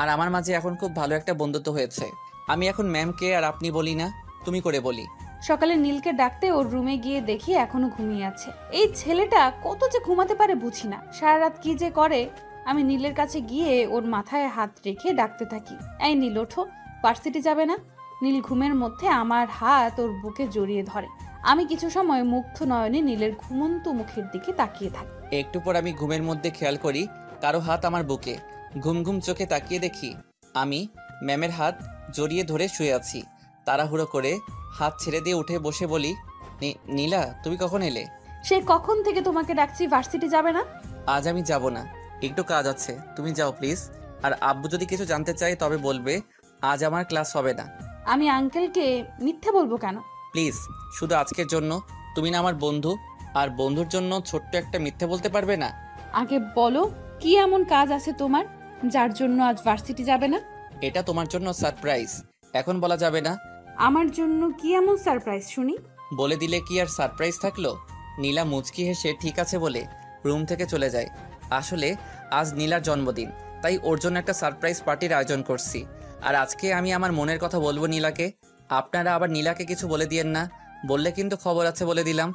S2: আর আমার মাঝে এখন খুব ভালো একটা বন্ধুত্ব হয়েছে। আমি এখন ম্যামকে আর আপনি বলি না, তুমি করে বলি।
S1: সকালে নীলকে ডাকতে ওর রুমে গিয়ে দেখি এখনো ঘুমিয়ে আছে। এই ছেলেটা কত যে ঘুমাতে পারে বুঝি না, সারা রাত কি যে করে। আমি নীলের কাছে গিয়ে ওর মাথায় হাত রেখে ডাকতে থাকি, এই নীল ওঠো, ভার্সিটি যাবে না? নীল ঘুমের মধ্যে আমার হাত ওর বুকে জড়িয়ে ধরে। আমি কিছু সময় মুগ্ধ নয়নে নীলের ঘুমন্ত মুখের দিকে তাকিয়ে থাকি।
S2: একটু পর আমি ঘুমের মধ্যে খেয়াল করি কারো হাত আমার বুকে। ঘুম ঘুম চোখে তাকিয়ে দেখি আমি ম্যামের হাত জড়িয়ে ধরে শুয়ে আছি। তাড়াহুড়ো করে হাত ছেড়ে দিয়ে উঠে বসে বলি, নীলা তুমি কখন এলে?
S1: সে কখন থেকে তোমাকে ডাকছি, ভার্সিটি যাবে না?
S2: আজ আমি যাব না, একটু কাজ আছে, তুমি যাও প্লিজ। আর আব্বু যদি কিছু জানতে চায় তবে বলবে আজ আমার ক্লাস হবে না।
S1: আমি আঙ্কেলকে মিথ্যে বলবো কেন?
S2: প্লিজ, শুধু আজকের জন্য। তুমি না আমার বন্ধু, আর বন্ধুর জন্য ছোট্ট একটা মিথ্যে বলতে পারবে না?
S1: আগে বলো, কি এমন কাজ আছে তোমার যার জন্য আজ ভার্সিটি যাবে না?
S2: এটা তোমার জন্য সারপ্রাইজ, এখন বলা যাবে না।
S1: আমার জন্য কি এমন সারপ্রাইজ শুনি?
S2: বলে দিলে কি আর সারপ্রাইজ থাকলো? নীলা মুচকি হেসে ঠিক আছে বলে রুম থেকে চলে যায়। আসলে আজ নীলার জন্মদিন, তাই ওর জন্য একটা সারপ্রাইজ পার্টির আয়োজন করছি। আর আজকে আমি আমার মনের কথা বলবো নীলাকে। আপনারা আবার নীলাকে কিছু বলে দিয়েন না, বললে কিন্তু খবর আছে বলে দিলাম।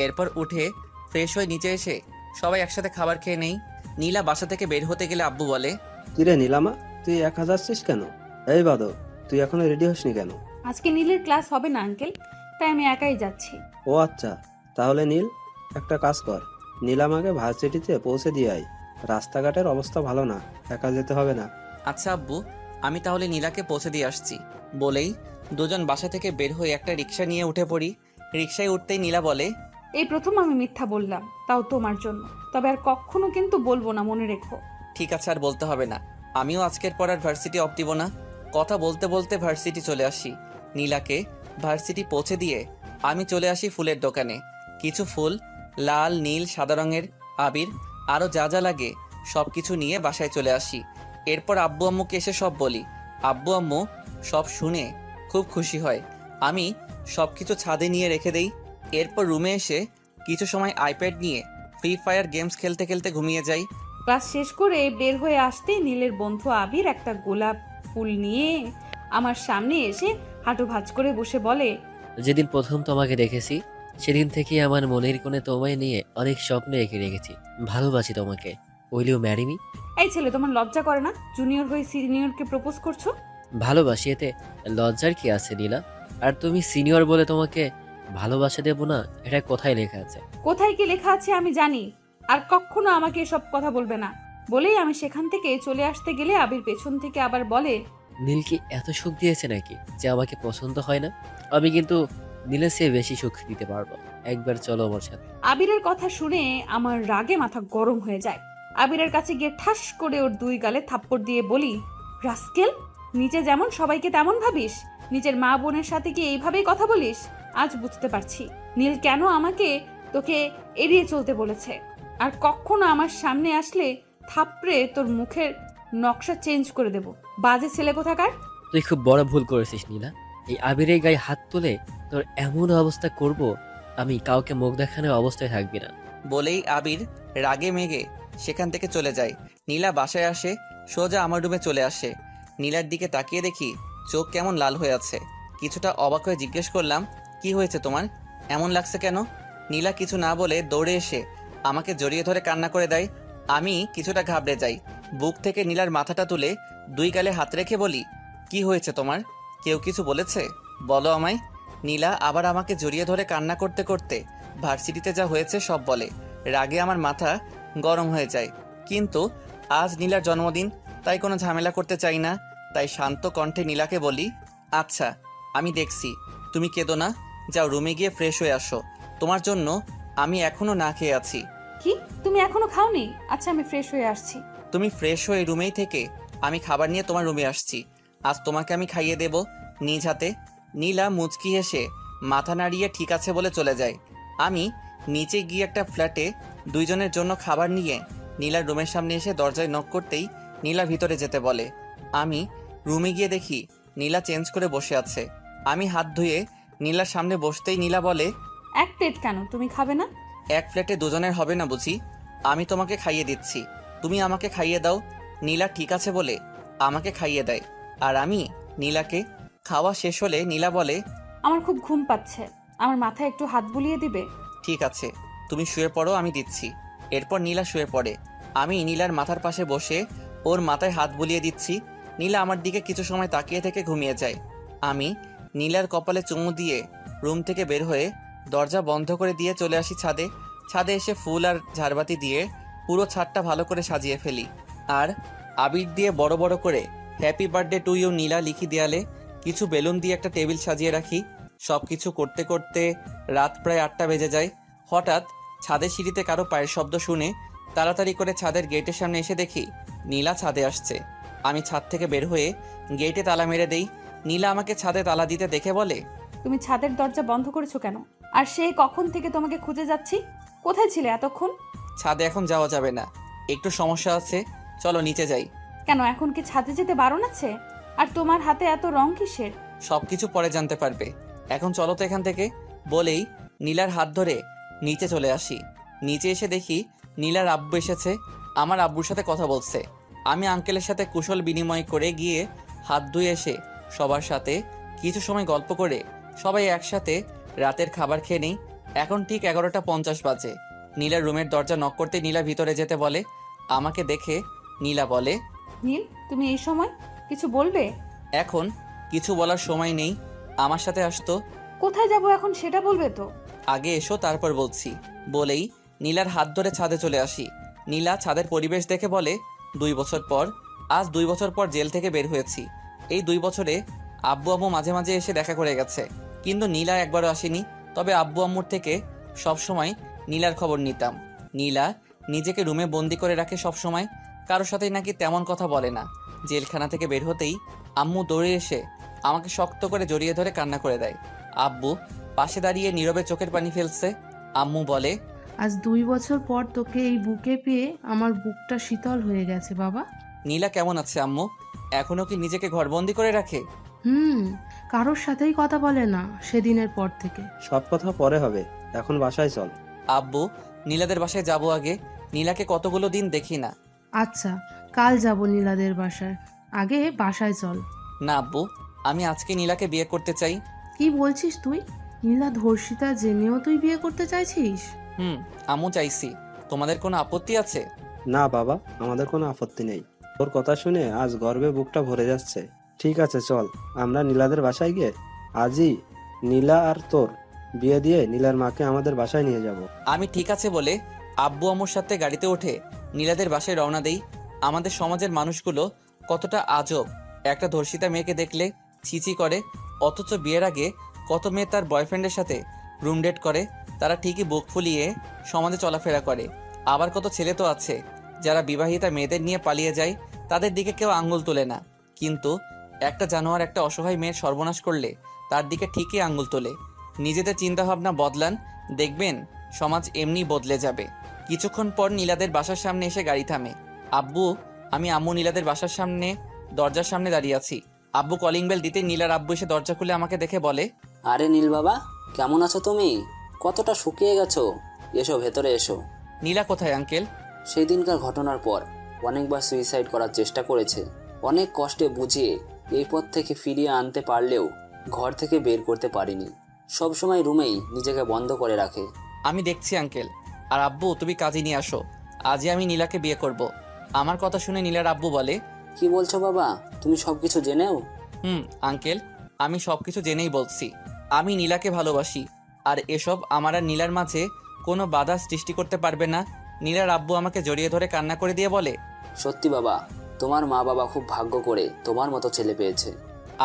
S2: এরপর উঠে ফ্রেশ হয়ে নিচে এসে সবাই একসাথে খাবার খেয়ে নেই। নীলা বাসা থেকে বের হতে গেলে আব্বু বলে,
S3: কিরে নীলামা, তুই একা যাচ্ছিস কেন? এই বাদো, তুই এখনো রেডি হসনি কেন?
S1: আজকে নীলের ক্লাস হবে না আঙ্কেল, তাই আমি একাই যাচ্ছি।
S3: ও আচ্ছা, তাহলে নীল একটা কাজ কর, নীলামাকে ভার্সিটিতে পৌঁছে দিয়ে আয়। রাস্তাঘাটের অবস্থা ভালো না, একা যেতে হবে না।
S2: আচ্ছা আব্বু, আমি তাহলে নীলাকে পৌঁছে দিয়ে আসছি। বলেই দুজন বাসা থেকে বের হয়ে একটা রিক্সা নিয়ে উঠে পড়ি। রিক্সায় উঠতেই নীলা বলে,
S1: এই প্রথম আমি মিথ্যা বললাম, তাও তোমার জন্য। তবে আর কখনো কিন্তু বলবো না, মনে রেখো।
S2: ঠিক আছে, আর বলতে হবে না। আমিও আজকের পর আর ভার্সিটি অফ দিব না। কথা বলতে বলতে ভার্সিটি চলে আসি। নীলাকে ভার্সিটি পৌঁছে দিয়ে আমি চলে আসি ফুলের দোকানে। কিছু ফুল, লাল নীল সাদা রঙের, আবির, আরও যা যা লাগে সব কিছু নিয়ে বাসায় চলে আসি। এরপর আব্বু আম্মুকে এসে সব বলি। আব্বু আম্মু সব শুনে খুব খুশি হয়। আমি সব কিছু ছাদে নিয়ে রেখে দেই। এরপর রুমে এসে কিছু সময় আইপ্যাড নিয়ে ফ্রি ফায়ার গেমস খেলতে খেলতে ঘুমিয়ে যাই।
S1: ক্লাস শেষ করে বের হয়ে আসতেই নীলের বন্ধু আবির একটা গোলাপ ফুল নিয়ে আমার সামনে এসে হাঁটু ভাঁজ করে বসে বলে,
S6: যেদিন প্রথম তোমাকে দেখেছি সেদিন থেকে আমার মনের কোণে তোমায় নিয়ে অনেক স্বপ্ন এঁকে রেখেছি। ভালোবাসি তোমাকে। Will you marry me?
S1: এই ছেলে, তোমার লজ্জা করে না? জুনিয়র হয়ে সিনিয়রকে প্রপোজ করছো?
S6: ভালোবাসি, এতে লজ্জার কি আছে নীলা? আর তুমি সিনিয়র বলে তোমাকে ভালোবাসা দেব না, এটা কোথায় লেখা আছে?
S1: কোথায় কি লেখা আছে আমি জানি, আর কখনো আমাকে এসব কথা বলবে না। বলেই আমি সেখান থেকে চলে আসতে গেলে আবির পেছন থেকে আবার বলে,
S6: নীল কি এত সুখ দিয়েছে নাকি যে আমাকে পছন্দ হয় না? আমি কিন্তু নীলের চেয়ে বেশি সুখ দিতে পারবো। একবার চলো আমার সাথে।
S1: আবিরের কথা শুনে আমার রাগে মাথা গরম হয়ে যায়। আবিরের কাছে গিয়ে ঠাস করে ওর দুই গালে থাপ্পড় দিয়ে বলি, রাস্কেল, নিচে যেমন সবাইকে তেমন ভাবিস, নিজের মা বোনের সাথে কি এইভাবেই কথা বলিস? আজ বুঝতে পারছি নীল কেন আমাকে তোকে এড়িয়ে চলতে বলেছে। আর কখনো আমার সামনে আসলে থাপড়ে তোর মুখের নকশা চেঞ্জ করে দেব। বাজে ছেলে কোথাকার।
S6: তুই খুব বড় ভুল করেছিস নীলা। এই আবিরের গায়ে হাত তুলে তোর এমন অবস্থা করব, আমি কাউকে মুখ দেখানোর অবস্থায় থাকবি না।
S2: বলেই আবির রাগে মেগে সেখান থেকে চলে যায়। নীলা বাসায় আসে, সোজা আমার রুমে চলে আসে। নীলার দিকে তাকিয়ে দেখি চোখ কেমন লাল হয়ে আছে। কিছুটা অবাক হয়ে জিজ্ঞেস করলাম, কি হয়েছে তোমার, এমন লাগছে কেন? নীলা কিছু না বলে দৌড়ে এসে আমাকে জড়িয়ে ধরে কান্না করে দেয়। আমি কিছুটা ঘাবড়ে যাই। বুক থেকে নীলার মাথাটা তুলে দুই গালে হাত রেখে বলি, কি হয়েছে তোমার? কেউ কিছু বলেছে? বলো আমায়। নীলা আবার আমাকে জড়িয়ে ধরে কান্না করতে করতে ভার্সিটিতে যা হয়েছে সব বলে। রাগে আমার মাথা গরম হয়ে যায়। কিন্তু আজ নীলার জন্মদিন, তাই কোনো ঝামেলা করতে চাই না। তাই শান্ত কণ্ঠে নীলাকে বলি, আচ্ছা আমি দেখছি, তুমি কেঁদো না, যাও রুমে গিয়ে ফ্রেশ হয়ে আসো। তোমার জন্য আমি এখনো না খেয়ে আছি।
S1: কি, তুমি এখনো খাওনি? আচ্ছা আমি ফ্রেশ হয়ে আসছি।
S2: তুমি ফ্রেশ হয়ে রুমেই থেকে আমি খাবার নিয়ে তোমার রুমে আসছি। আজ তোমাকে আমি খাইয়ে দেব নিজ হাতে। নীলা মুচকি হেসে মাথা নাড়িয়ে ঠিক আছে বলে চলে যায়। আমি নিচে গিয়ে একটা ফ্ল্যাটে দুইজনের জন্য খাবার নিয়ে নীলার রুমের সামনে এসে দরজায় নক করতেই নীলা ভিতরে যেতে বলে। আমি রুমে গিয়ে দেখি নীলা চেঞ্জ করে বসে আছে। আমি হাত ধুয়ে নীলার সামনে বসতেই নীলা বলে,
S1: এক প্লেট কেন, তুমি খাবে না?
S2: এক প্লেটে দুজনের হবে না বুঝি? আমি তোমাকে খাইয়ে দিচ্ছি, তুমি আমাকে খাইয়ে দাও। নীলা ঠিক আছে বলে আমাকে খাইয়ে দেয়। আর আমি নীলাকে। খাওয়া শেষ হলে নীলা বলে,
S1: আমার খুব ঘুম পাচ্ছে, আমার মাথায় একটু হাত বুলিয়ে দিবে?
S2: ঠিক আছে, তুমি শুয়ে পড়ো, আমি দিচ্ছি। এরপর নীলা শুয়ে পড়ে। আমি নীলার মাথার পাশে বসে ওর মাথায় হাত বুলিয়ে দিচ্ছি। নীলা আমার দিকে কিছু সময় তাকিয়ে থেকে ঘুমিয়ে যায়। আমি নীলার কপালে চুমু দিয়ে রুম থেকে বের হয়ে দরজা বন্ধ করে দিয়ে চলে আসি ছাদে। ছাদে এসে ফুল আর ঝাড়বাতি দিয়ে পুরো ছাদটা ভালো করে সাজিয়ে ফেলি। আর আবির দিয়ে বড় বড় করে হ্যাপি বার্থডে টু ইউ নীলা লিখি দেয়ালে। কিছু বেলুন দিয়ে একটা টেবিল সাজিয়ে রাখি। সব কিছু করতে করতে রাত প্রায় 8টা বেজে যায়। হঠাৎ ছাদের সিঁড়িতে কারো পায়ের শব্দ শুনে তাড়াতাড়ি করে ছাদের গেটের সামনে এসে দেখি নীলা ছাদে আসছে। আমি ছাদ থেকে বের হয়ে গেটে তালা মেরে দেই। নীলা আমাকে ছাদে তালা দিতে দেখে বলে,
S1: তুমি ছাদের দরজা বন্ধ করেছো কেন? আর সেই কখন থেকে তোমাকে খুঁজে যাচ্ছি, কোথায় ছিলে এতক্ষণ?
S2: ছাদে এখন যাওয়া যাবে না, একটু সমস্যা আছে, চলো নিচে যাই।
S1: কেন, এখন কি ছাদে যেতে বারণ আছে? আর তোমার হাতে এত রং কিসের?
S2: সবকিছু পরে জানতে পারবে, এখন চলো তো এখান থেকে। বলেই নীলার হাত ধরে নিচে চলে আসি। নিচে এসে দেখি নীলার আব্বু এসেছে, আমার আব্বুর সাথে কথা বলছে। আমি আঙ্কেলের সাথে কুশল বিনিময় করে গিয়ে হাত ধুয়ে এসে সবার সাথে কিছু সময় গল্প করে সবাই একসাথে রাতের খাবার খেয়ে নেই। এখন ঠিক 11টা 50 বাজে। নীলার রুমের দরজা নক করতে নীলা ভিতরে যেতে বলে। আমাকে দেখে নীলা বলে,
S1: নীল, তুমি এই সময় কিছু বলবে?
S2: এখন কিছু বলার সময় নেই, আমার সাথে আসতো।
S1: কোথায় যাব এখন সেটা বলবে তো?
S2: আগে এসো তারপর বলছি। বলেই নীলার হাত ধরে ছাদে চলে আসি। নীলা ছাদের পরিবেশ দেখে বলে, 2 বছর পর, আজ 2 বছর পর জেল থেকে বের হয়েছি। এই 2 বছরে আব্বু আম্মু মাঝে মাঝে এসে দেখা করে গেছে, কিন্তু নীলা একবারও আসেনি। তবে আব্বু আম্মুর থেকে সবসময় নীলার খবর নিতাম। নীলা নিজেকে রুমে বন্দি করে রাখে সবসময়, কারোর সাথেই নাকি তেমন কথা বলে না। জেলখানা থেকে বের হতেই আম্মু দৌড়ে এসে আমাকে শক্ত করে জড়িয়ে ধরে কান্না করে দেয়। আব্বু পাশে দাঁড়িয়ে নীরবে চোখের পানি ফেলছে। আম্মু বলে,
S4: আজ 2 বছর পর তোকে এই বুকে পেয়ে আমার বুকটা শীতল হয়ে গেছে বাবা।
S2: নীলা কেমন আছে আম্মু? এখনো কি নিজেকে ঘরবন্দি করে রাখে?
S4: কারোর সাথেই কথা বলে না সেদিনের পর থেকে।
S3: সব কথা পরে হবে, এখন বাসায় চল।
S2: আব্বু, নীলাদের বাসায় যাব আগে, নীলাকে কতগুলো দিন দেখি না।
S4: আচ্ছা, কাল যাব নীলাদের বাসায়, আগে বাসায় চল।
S2: না আব্বু, আমি আজকে নীলাকে বিয়ে করতে চাই।
S4: কি বলছিস তুই? নীলা ধর্ষিতা জেনেও তুই বিয়ে করতে চাইছিস?
S2: আম্মু চাইছি, তোমাদের কোনো আপত্তি আছে?
S3: না বাবা, আমাদের কোনো আপত্তি নেই। তোর কথা শুনে আজ গর্বে বুকটা ভরে যাচ্ছে। ঠিক আছে চল, আমরা নীলাদের বাসায় গিয়ে আজই নীলা আর তোর বিয়ে দিয়ে নীলার মাকে আমাদের বাসায় নিয়ে যাব।
S2: আমি ঠিক আছে বলে আব্বু আম্মুর সাথে গাড়িতে উঠে নীলাদের বাসায় রওনা দেই। আমাদের সমাজের মানুষগুলো কতটা আজব, একটা ধর্ষিতা মেয়েকে দেখলে ছিছি করে, অথচ বিয়ের আগে কত মেয়ে তার বয়ফ্রেন্ডের সাথে রুম ডেট করে, তারা ঠিকই বুক ফুলিয়ে সমাজে চলাফেরা করে। আবার কত ছেলে তো আছে যারা বিবাহিতা মেয়েদের নিয়ে পালিয়ে যায়, তাদের দিকে কেউ আঙ্গুল তোলে না। কিন্তু একটা জানোয়ার একটা অসহায় মেয়ের সর্বনাশ করলে তার দিকে ঠিকই আঙ্গুল তোলে। নিজেদের চিন্তাভাবনা বদলান, দেখবেন সমাজ এমনি বদলে যাবে। কিছুক্ষণ পর নীলাদের বাসার সামনে এসে গাড়ি থামে। আমি আম্মু নীলাদের বাসার সামনে দরজার সামনে দাঁড়িয়ে আছি। আব্বু কলিং বেল দিতে নীলার আব্বু এসে দরজা খুলে আমাকে দেখে বলে,
S7: আরে নীল বাবা, কেমন আছো তুমি? কতটা শুকিয়ে গেছো, এসো ভেতরে এসো।
S2: নীলা কোথায় আঙ্কেল?
S7: সেই দিনকার ঘটনার পর অনেকবার সুইসাইড করার চেষ্টা করেছে, অনেক কষ্টে বুঝিয়ে এই পথ থেকে ফিরিয়ে আনতে পারলেও ঘর থেকে বের করতে পারিনি। সবসময় রুমেই নিজেকে বন্ধ করে রাখে।
S2: আমি দেখছি আঙ্কেল। আর আব্বু তুমি কাজে নিয়ে আসো, আজই আমি নীলাকে বিয়ে করব। আমার কথা শুনে নীলার আব্বু বলে,
S7: কি বলছো বাবা, তুমি সবকিছু জেনেও?
S2: আঙ্কেল, আমি সবকিছু জেনেই বলছি। আমি নীলাকে ভালোবাসি, আর এসব আমার আর নীলার মাঝে কোনো বাধা সৃষ্টি করতে পারবে না। নীলার আব্বু আমাকে জড়িয়ে ধরে কান্না করে দিয়ে বলে,
S7: সত্যি বাবা, তোমার মা বাবা খুব ভাগ্য করে তোমার মতো ছেলে পেয়েছে।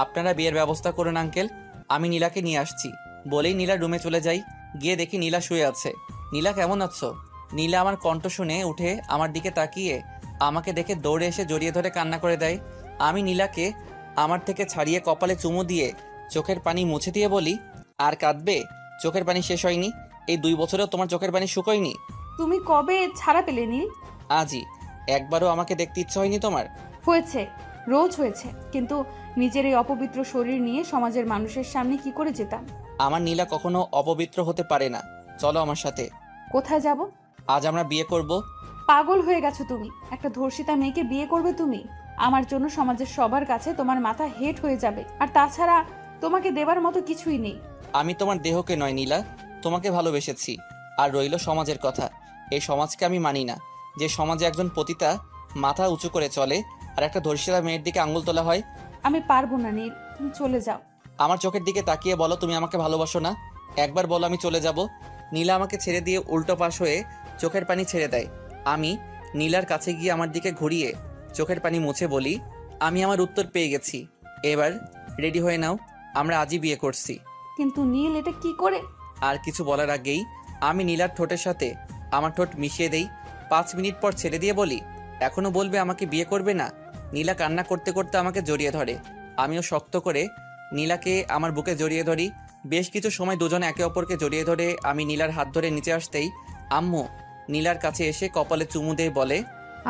S2: আপনারা বিয়ের ব্যবস্থা করুন আঙ্কেল, আমি নীলাকে নিয়ে আসছি। বলেই নীলার রুমে চলে যাই। গিয়ে দেখি নীলা শুয়ে আছে। নীলা কেমন আছো? নীলা আমার কণ্ঠ শুনে উঠে আমার দিকে তাকিয়ে আমাকে দেখে দৌড়ে এসে জড়িয়ে ধরে কান্না করে দেয়। আমি নীলাকে আমার থেকে ছাড়িয়ে কপালে চুমু দিয়ে চোখের পানি মুছে দিয়ে বলি, আর কাঁদবে? চোখের পানি শেষ হয়নি? এই 2 বছরেও তোমার চোখের পানি শুকোয়নি?
S1: তুমি কবে ছাড়া পেলে নীল?
S2: আজই। একবারও আমাকে দেখতে ইচ্ছা হয়নি তোমার?
S1: হয়েছে, রোজ হয়েছে, কিন্তু নিজের এই অপবিত্র শরীর নিয়ে সমাজের মানুষের সামনে কি করে যেতাম?
S2: আমার নীলা কখনো অপবিত্র হতে পারে না। চলো আমার সাথে।
S1: কোথায় যাব?
S2: আজ আমরা বিয়ে করব।
S1: পাগল হয়ে গেছো তুমি? একটা ধর্ষিতা মেয়েকে বিয়ে করবে তুমি? আমার জন্য সমাজের সবার কাছে তোমার মাথা হেট হয়ে যাবে। আর তাছাড়া তোমাকে দেবার মতো কিছুই নেই।
S2: আমি তোমার দেহকে নয় নীলা, তোমাকে ভালোবেসেছি। আর রইল সমাজের কথা, এই সমাজকে আমি মানি না, যে সমাজে একজন পতিতা মাথা উঁচু করে চলে আর একটা ধর্ষিতা মেয়ের দিকে আঙুল তোলা হয়।
S1: আমি পারবো না নীল, তুমি চলে যাও।
S2: আমার চোখের দিকে তাকিয়ে বলো তুমি আমাকে ভালোবাসো না। একবার বলো আমি চলে যাব। নীলা আমাকে ছেড়ে দিয়ে উল্টো পাশ হয়ে চোখের পানি ছেড়ে দেয়। আমি নীলার কাছে গিয়ে আমার দিকে ঘুরিয়ে চোখের পানি মুছে বলি, আমি আমার উত্তর পেয়ে গেছি, এবার রেডি হয়ে নাও, আমরা আজই বিয়ে করছি।
S1: কিন্তু নীল, এটা কি করে?
S2: আর কিছু বলার আগেই আমি নীলার ঠোঁটের সাথে আমার ঠোঁট মিশিয়ে দেই। 5 মিনিট পর ছেড়ে দিয়ে বলি, এখনো বলবে আমাকে বিয়ে করবে না? নীলা কান্না করতে করতে আমাকে জড়িয়ে ধরে। আমিও শক্ত করে নীলাকে আমার বুকে জড়িয়ে ধরি। বেশ কিছু সময় দুজনে একে অপরকে জড়িয়ে ধরে আমি নীলার হাত ধরে নিচে আসতেই আম্মু নীলার কাছে এসে কপালে চুমু দিয়ে বলে,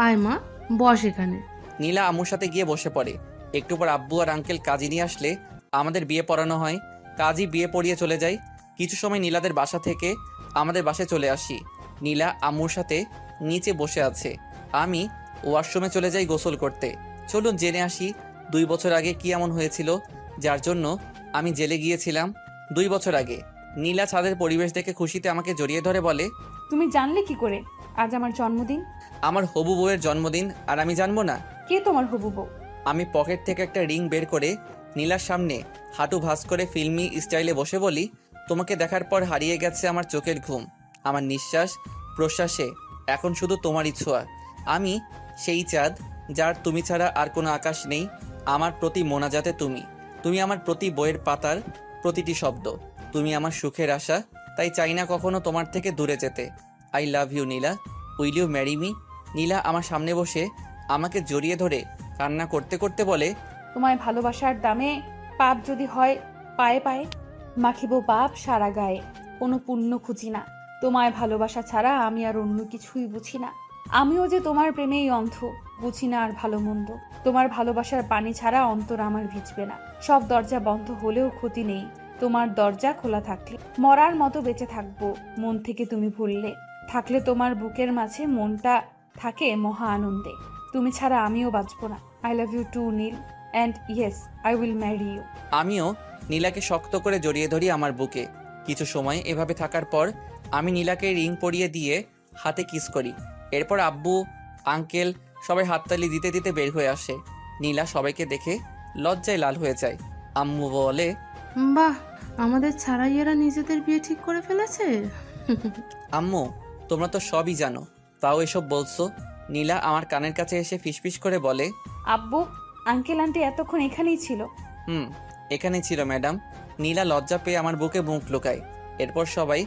S4: আয় মা, বস এখানে।
S2: নীলা আম্মুর সাথে গিয়ে বসে পড়ে। একটু পর আব্বু আর আঙ্কেল কাজী নিয়ে আসলে আমাদের বিয়ে পড়ানো হয়। কাজী বিয়ে পড়িয়ে চলে যায়। কিছু সময় নীলাদের বাসা থেকে আমাদের বাসায় চলে আসি। নীলা আম্মুর সাথে নিচে বসে আছে। আমি ওয়াশরুমে চলে যাই গোসল করতে। চলুন জেনে আসি 2 বছর আগে কি এমন হয়েছিল যার জন্য আমি জেলে গিয়েছিলাম। 2 বছর আগে নীলা ছাদের পরিবেশ দেখে খুশিতে আমাকে জড়িয়ে ধরে বলে,
S1: তুমি জানলে কি করে আজ আমার জন্মদিন?
S2: আমার হবু বউয়ের জন্মদিন আর আমি জানবো না?
S1: কে তোমার হবু বউ?
S2: আমি পকেট থেকে একটা রিং বের করে নীলার সামনে হাঁটু ভাঁজ করে ফিল্মি স্টাইলে বসে বলি, তোমাকে দেখার পর হারিয়ে গেছে আমার চোখের ঘুম, আমার নিঃশ্বাস প্রশ্বাসে এখন শুধু তোমারই ছোঁয়া। আমি সেই চাঁদ যার তুমি ছাড়া আর কোনো আকাশ নেই। আমার প্রতি মোনাজাতে তুমি, তুমি আমার প্রতি বইয়ের পাতার প্রতিটি শব্দ, তুমি আমার সুখের আশা, তাই চাই না কখনো তোমার থেকে দূরে যেতে। I love you Nila, will you marry me? Nila আমার সামনে বসে আমাকে জড়িয়ে ধরে কান্না করতে করতে বলে,
S1: তোমায় ভালোবাসার দামে পাপ যদি হয় পায়ে পায়ে মাখিব পাপ সারা গায়ে, কোনো পুণ্য খুঁজি না। তোমায় ভালোবাসা ছাড়া আমি আর অন্য কিছুই বুঝি না। আমিও যে তোমার প্রেমেই অন্ধ, বুঝি না আর ভালো মন্দ। তোমার ভালোবাসার পানি ছাড়া অন্তর আমার ভিজবে না। সব দরজা বন্ধ হলেও ক্ষতি নেই, তোমার দরজা খোলা থাকলে। মরার মতো বেঁচে থাকবো মন থেকে তুমি ভুললে, থাকলে তোমার বুকের মাঝে মনটা থাকে মহা আনন্দে। তুমি ছাড়া আমিও বাঁচবো না। I love you too Neel, and yes I will marry you.
S2: আমিও নীলাকে শক্ত করে জড়িয়ে ধরি আমার বুকে। কিছু সময় এভাবে থাকার পর আমি নীলাকে রিং পরিয়ে দিয়ে হাতে কিস করি। এরপর আব্বু আঙ্কেল সবাই হাততালি দিতে দিতে বের হয়ে আসে। নীলা সবাইকে দেখে লজ্জায় লাল হয়ে যায়। আম্মু বলে,
S4: বাহ, আমাদের ছাড়াই এরা নিজেদের বিয়ে ঠিক করে ফেলেছে।
S2: আম্মু তোমরা তো সবই জানো, তাও এসব বলছো? নীলা আমার কানের কাছে এসে ফিসফিস করে বলে,
S1: আব্বু আঙ্কেল আন্টি এতক্ষণ এখানেই ছিল?
S2: এখানেই ছিল ম্যাডাম। নীলা লজ্জা পেয়ে আমার বুকে মুখ লুকায়। এরপর সবাই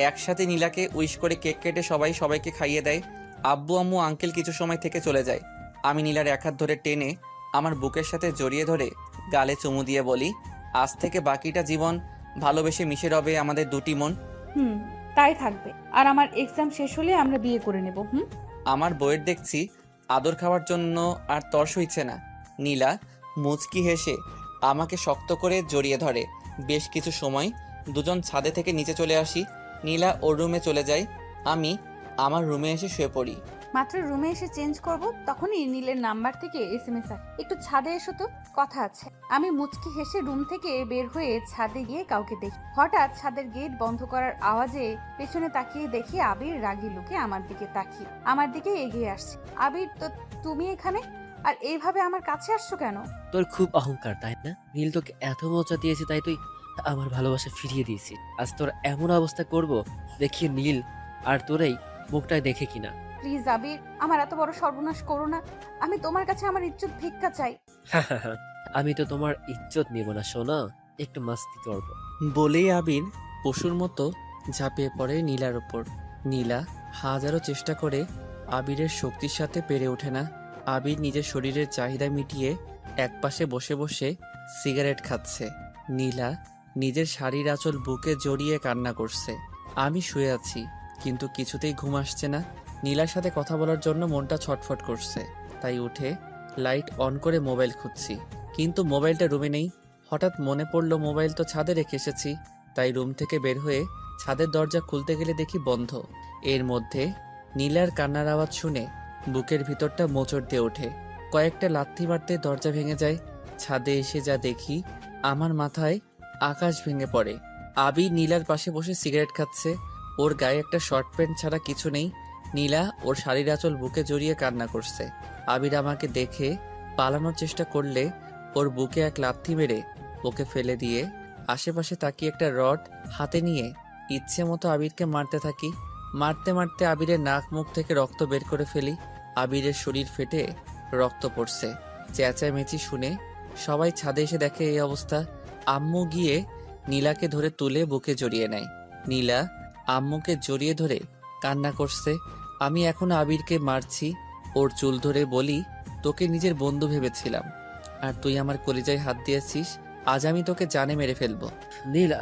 S2: একসাথে নীলাকে উইশ করে কেক কেটে সবাই সবাইকে খাইয়ে দেয়। আব্বু আম্মু আঙ্কেল কিছু সময় থেকে চলে যায়। আমি নীলার এক হাত ধরে টেনে আমার বুকের সাথে জড়িয়ে ধরে গালে চুমু দিয়ে বলি, আজ থেকে বাকিটা জীবন ভালোবেসে মিশে রবে আমাদের দুটি মন।
S1: তাই থাকবে। আর আমার এক্সাম শেষ হলে আমরা বিয়ে করে নেব।
S2: আমার বইয়ের দেখছি আদর খাওয়ার জন্য আর তর সইছে না। নীলা মুচকি হেসে আমাকে শক্ত করে জড়িয়ে ধরে। বেশ কিছু সময় দুজন ছাদে থেকে নিচে চলে আসি। নীলা ওর রুমে চলে যায়, আমি আমার রুমে এসে শুয়ে পড়ি।
S1: মাত্র রুমে এসে চেঞ্জ করব, তখনই নীলের নাম্বার থেকে এসএমএস আসে, একটু ছাদে এসো তো, কথা আছে। আমি মুচকি হেসে রুম থেকে বের হয়ে ছাদে গিয়ে কাউকে দেখি। হঠাৎ ছাদের গেট বন্ধ করার আওয়াজে পেছনে তাকিয়ে দেখি আবির রাগী লুকে আমার দিকে এগিয়ে আসছে। আবির, তো তুমি এখানে? আর এইভাবে আমার কাছে আসছো কেন?
S6: তোর খুব অহংকার তাই না? নীল তোকে এত মজা দিয়েছে তাই তুই আমার ভালোবাসা ফিরিয়ে দিয়েছিস। আজ তোর এমন অবস্থা করব দেখিয়ে নীল আর তোরই মুখটাই দেখে কিনা।
S1: প্লিজ আবির, আমার এত বড় সর্বনাশ করো না। আমি তোমার কাছে আমার ইজ্জত ভিক্ষা চাই।
S6: আমি তো তোমার ইজ্জত নিব না সোনা, একটু মাস্তি করবো।
S2: বলেই আবির পশুর মতো ঝাঁপিয়ে পড়ে নীলার ওপর। নীলা হাজারো চেষ্টা করে আবিরের শক্তির সাথে পেরে ওঠে না। আবির নিজের শরীরের চাহিদা মিটিয়ে একপাশে বসে বসে সিগারেট খাচ্ছে। নীলা নিজের শাড়ির আঁচল বুকে জড়িয়ে কান্না করছে। আমি শুয়ে আছি, কিন্তু কিছুতেই ঘুম আসছে না। নীলার সাথে কথা বলার জন্য মনটা ছটফট করছে। তাই উঠে লাইট অন করে মোবাইল খুঁজছি, কিন্তু মোবাইলটা রুমে নেই। হঠাৎ মনে পড়লো মোবাইল তো ছাদে রেখে এসেছি। তাই রুম থেকে বের হয়ে ছাদের দরজা খুলতে গেলে দেখি বন্ধ। এর মধ্যে নীলার কান্নার আওয়াজ শুনে বুকের ভিতরটা মোচড় দিয়ে ওঠে। কয়েকটা লাথি মারতে দরজা ভেঙে যায়। ছাদে এসে যা দেখি, আমার মাথায় আকাশ ভেঙে পড়ে। আবির নীলার পাশে বসে সিগারেট খাচ্ছে। ওর গায়ে একটা শর্ট প্যান্ট ছাড়া কিছু নেই। নীলা ওর শাড়ির আঁচল বুকে জড়িয়ে কান্না করছে। আবির আমাকে দেখে পালানোর চেষ্টা করলে ওর বুকে এক লাথি মেরে ওকে ফেলে দিয়ে আশেপাশে তাকিয়ে একটা রড হাতে নিয়ে ইচ্ছে মতো আবিরকে মারতে থাকি। মারতে মারতে আবিরের নাক মুখ থেকে রক্ত বের করে ফেলি। আবিরের শরীর ফেটে রক্ত পড়ছে। চেঁচামেচি শুনে সবাই ছাদে এসে দেখে এই অবস্থা। আম্মু গিয়ে নীলাকে ধরে তুলে বুকে জড়িয়ে নেয়। নীলা আম্মুকে জড়িয়ে ধরে কান্না করছে। আমি এখন আবিরকে মারছি। ওর চুল ধরে বলি, তোকে নিজের বন্ধু ভেবেছিলাম, আর তুই আমার কলিজায় হাত দিয়েছিস। আজ আমি তোকে জানে মেরে ফেলবো।
S6: নীল,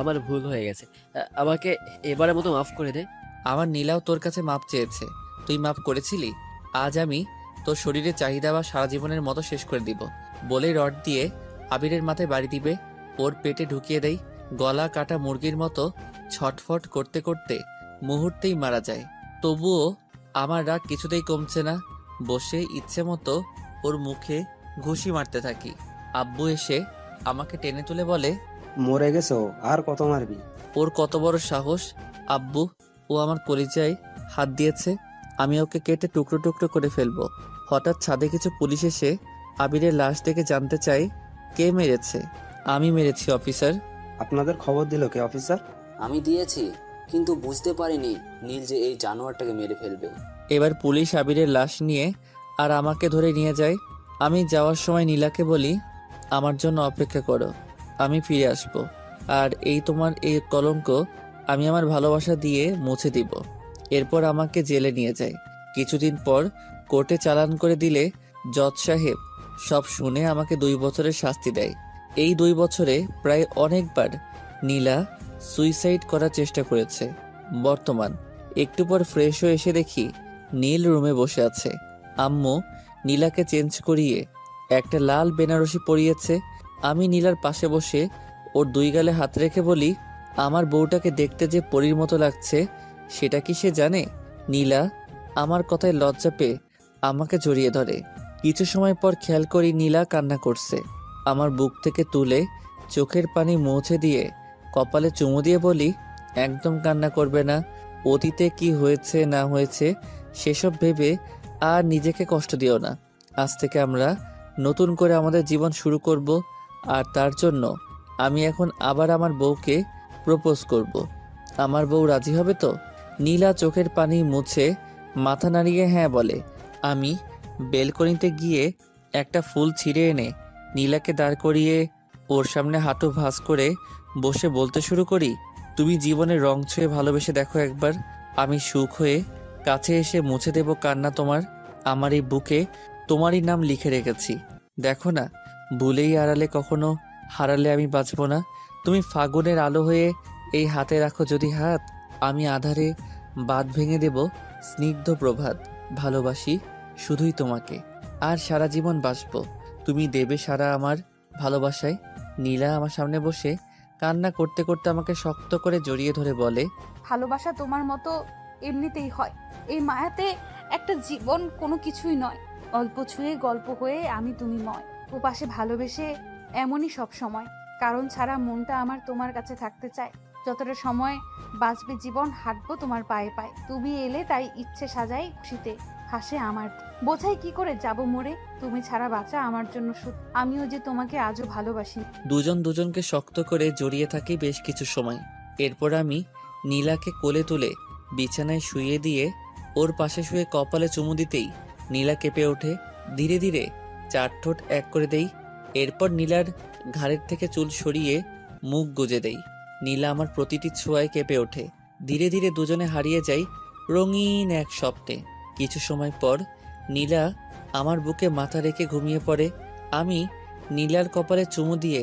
S6: আমার ভুল হয়ে গেছে, আমাকে এবারের মতো মাফ করে দে।
S2: আমার নীলাও তোর কাছে মাপ চেয়েছে, তুই মাপ করেছিলি। আজ আমি তোর শরীরে চাহিদা বা সারা জীবনের মতো শেষ করে দিব। বলে রড দিয়ে আবিরের মাথায় বাড়ি দিবে। ওর পেটে ঢুকিয়ে দেই। গলা কাটা মুরগির মতো ছটফট করতে করতে মুহূর্তেই মারা যায়। তবুও আমার রাগ কিছুতেই কমছে না। বসে ইচ্ছে মতো ওর মুখে ঘুষি মারতে থাকি। আব্বু এসে আমাকে টেনে তুলে বলে,
S3: মরে গেছো, আর কত মারবি?
S2: ওর কত বড় সাহস! আব্বু, ও আমার কলিজায় হাত দিয়েছে, আমি ওকে কেটে টুকরো টুকরো করে ফেলবো। হঠাৎ ছাদে কিছু পুলিশ এসে আবিরের লাশ দেখে জানতে চাই কে মেরেছে। আমি মেরেছি অফিসার।
S3: আপনাদের খবর দিল কে অফিসার?
S7: আমি দিয়েছি, কিন্তু বুঝতে পারিনি নীল যে এই জানোয়ারটাকে মেরে ফেলবে।
S2: এবার পুলিশ আবিরের লাশ নিয়ে আর আমাকে ধরে নিয়ে যায়। আমি যাওয়ার সময় নীলাকে বলি, আমার জন্য অপেক্ষা করো, আমি ফিরে আসব। আর এই তোমার এই কলঙ্ক আমি আমার ভালোবাসা দিয়ে মুছে দিব। এরপর আমাকে জেলে নিয়ে যায়। কিছুদিন পর কোর্টে চালান করে দিলে জজ সাহেব সব শুনে আমাকে 2 বছরের শাস্তি দেয়। এই 2 বছরে প্রায় অনেকবার নীলা সুইসাইড করার চেষ্টা করেছে। বর্তমান একটু পর ফ্রেশ হয়ে এসে দেখি নীল রুমে বসে আছে। আম্মু নীলাকে চেঞ্জ করিয়ে একটা লাল বেনারসি পরিয়েছে। আমি নীলার পাশে বসে ওর 2 গালে হাত রেখে বলি, আমার বউটাকে দেখতে যে পরীর মতো লাগছে সেটা কি সে জানে? নীলা আমার কথায় লজ্জা পেয়ে আমাকে জড়িয়ে ধরে। কিছু সময় পর খেয়াল করি নীলা কান্না করছে। আমার বুক থেকে তুলে চোখের পানি মুছে দিয়ে কপালে চুমু দিয়ে বলি, একদম কান্না করবে না। অতীতে কি হয়েছে না হয়েছে সেসব ভেবে আর নিজেকে কষ্ট দিও না। আজ থেকে আমরা নতুন করে আমাদের জীবন শুরু করব। আর তার জন্য আমি এখন আবার আমার বউকে প্রপোজ করব। আমার বউ রাজি হবে তো? নীলা চোখের পানি মুছে মাথা নাড়িয়ে হ্যাঁ বলে। আমি বেলকনিতে গিয়ে একটা ফুল ছিঁড়ে এনে নীলাকে দাঁড় করিয়ে ওর সামনে হাঁটু ভাঁজ করে বসে বলতে শুরু করি, তুমি জীবনের রং ছুঁয়ে ভালোবেসে দেখো একবার। আমি সুখ হয়ে কাছে এসে মুছে দেব কান্না তোমার। আমার এই বুকে তোমারই নাম লিখে রেখেছি। দেখো না, ভুলেই আড়ালে কখনো হারালে আমি বাঁচব না। তুমি ফাগুনের আলো হয়ে এই হাতে রাখো যদি হাত, আমি আধারে বাঁধ ভেঙে দেব স্নিগ্ধ প্রভাত। ভালোবাসি শুধুই তোমাকে, আর সারা জীবন বাঁচবো। তুমি দেবে সারা আমার ভালোবাসায়। নীলা আমার সামনে বসে কান্না করতে করতে আমাকে শক্ত করে জড়িয়ে ধরে বলে,
S1: ভালোবাসা তোমার মতো এমনিতেই হয়। এই মায়াতে একটা জীবন কোনো কিছুই নয়। অল্প ছুঁয়ে গল্প হয়ে আমি তুমি ময়। ও পাশে ভালোবেসে এমনই সব সময়। কারণ ছাড়া মনটা আমার তোমার কাছে থাকতে চায়। যতটা সময় বাঁচবে জীবন, হাঁটবো তোমার পায়ে পায়ে। তুমি এলে তাই ইচ্ছে সাজাই, খুশিতে হাসে আমার। বোঝাই কি করে যাব মরে, তুমি ছাড়া বাঁচা আমার জন্য সুখ। আমিও যে তোমাকে আজও ভালোবাসি।
S2: দুজন দুজনকে শক্ত করে জড়িয়ে থাকি বেশ কিছু সময়। এরপর আমি নীলাকে কোলে তুলে বিছানায় শুইয়ে দিয়ে ওর পাশে শুয়ে কপালে চুমু দিতেই নীলা কেঁপে ওঠে। ধীরে ধীরে 4 ঠোঁট এক করে দেই। এরপর নীলার ঘাড়ের থেকে চুল সরিয়ে মুখ গুজে দেই। নীলা আমার প্রতিটি ছোঁয়ায় কেঁপে ওঠে। ধীরে ধীরে দুজনে হারিয়ে যাই রঙিন এক স্বপ্নে। কিছু সময় পর নীলা আমার বুকে মাথা রেখে ঘুমিয়ে পড়ে। আমি নীলার কপালে চুমু দিয়ে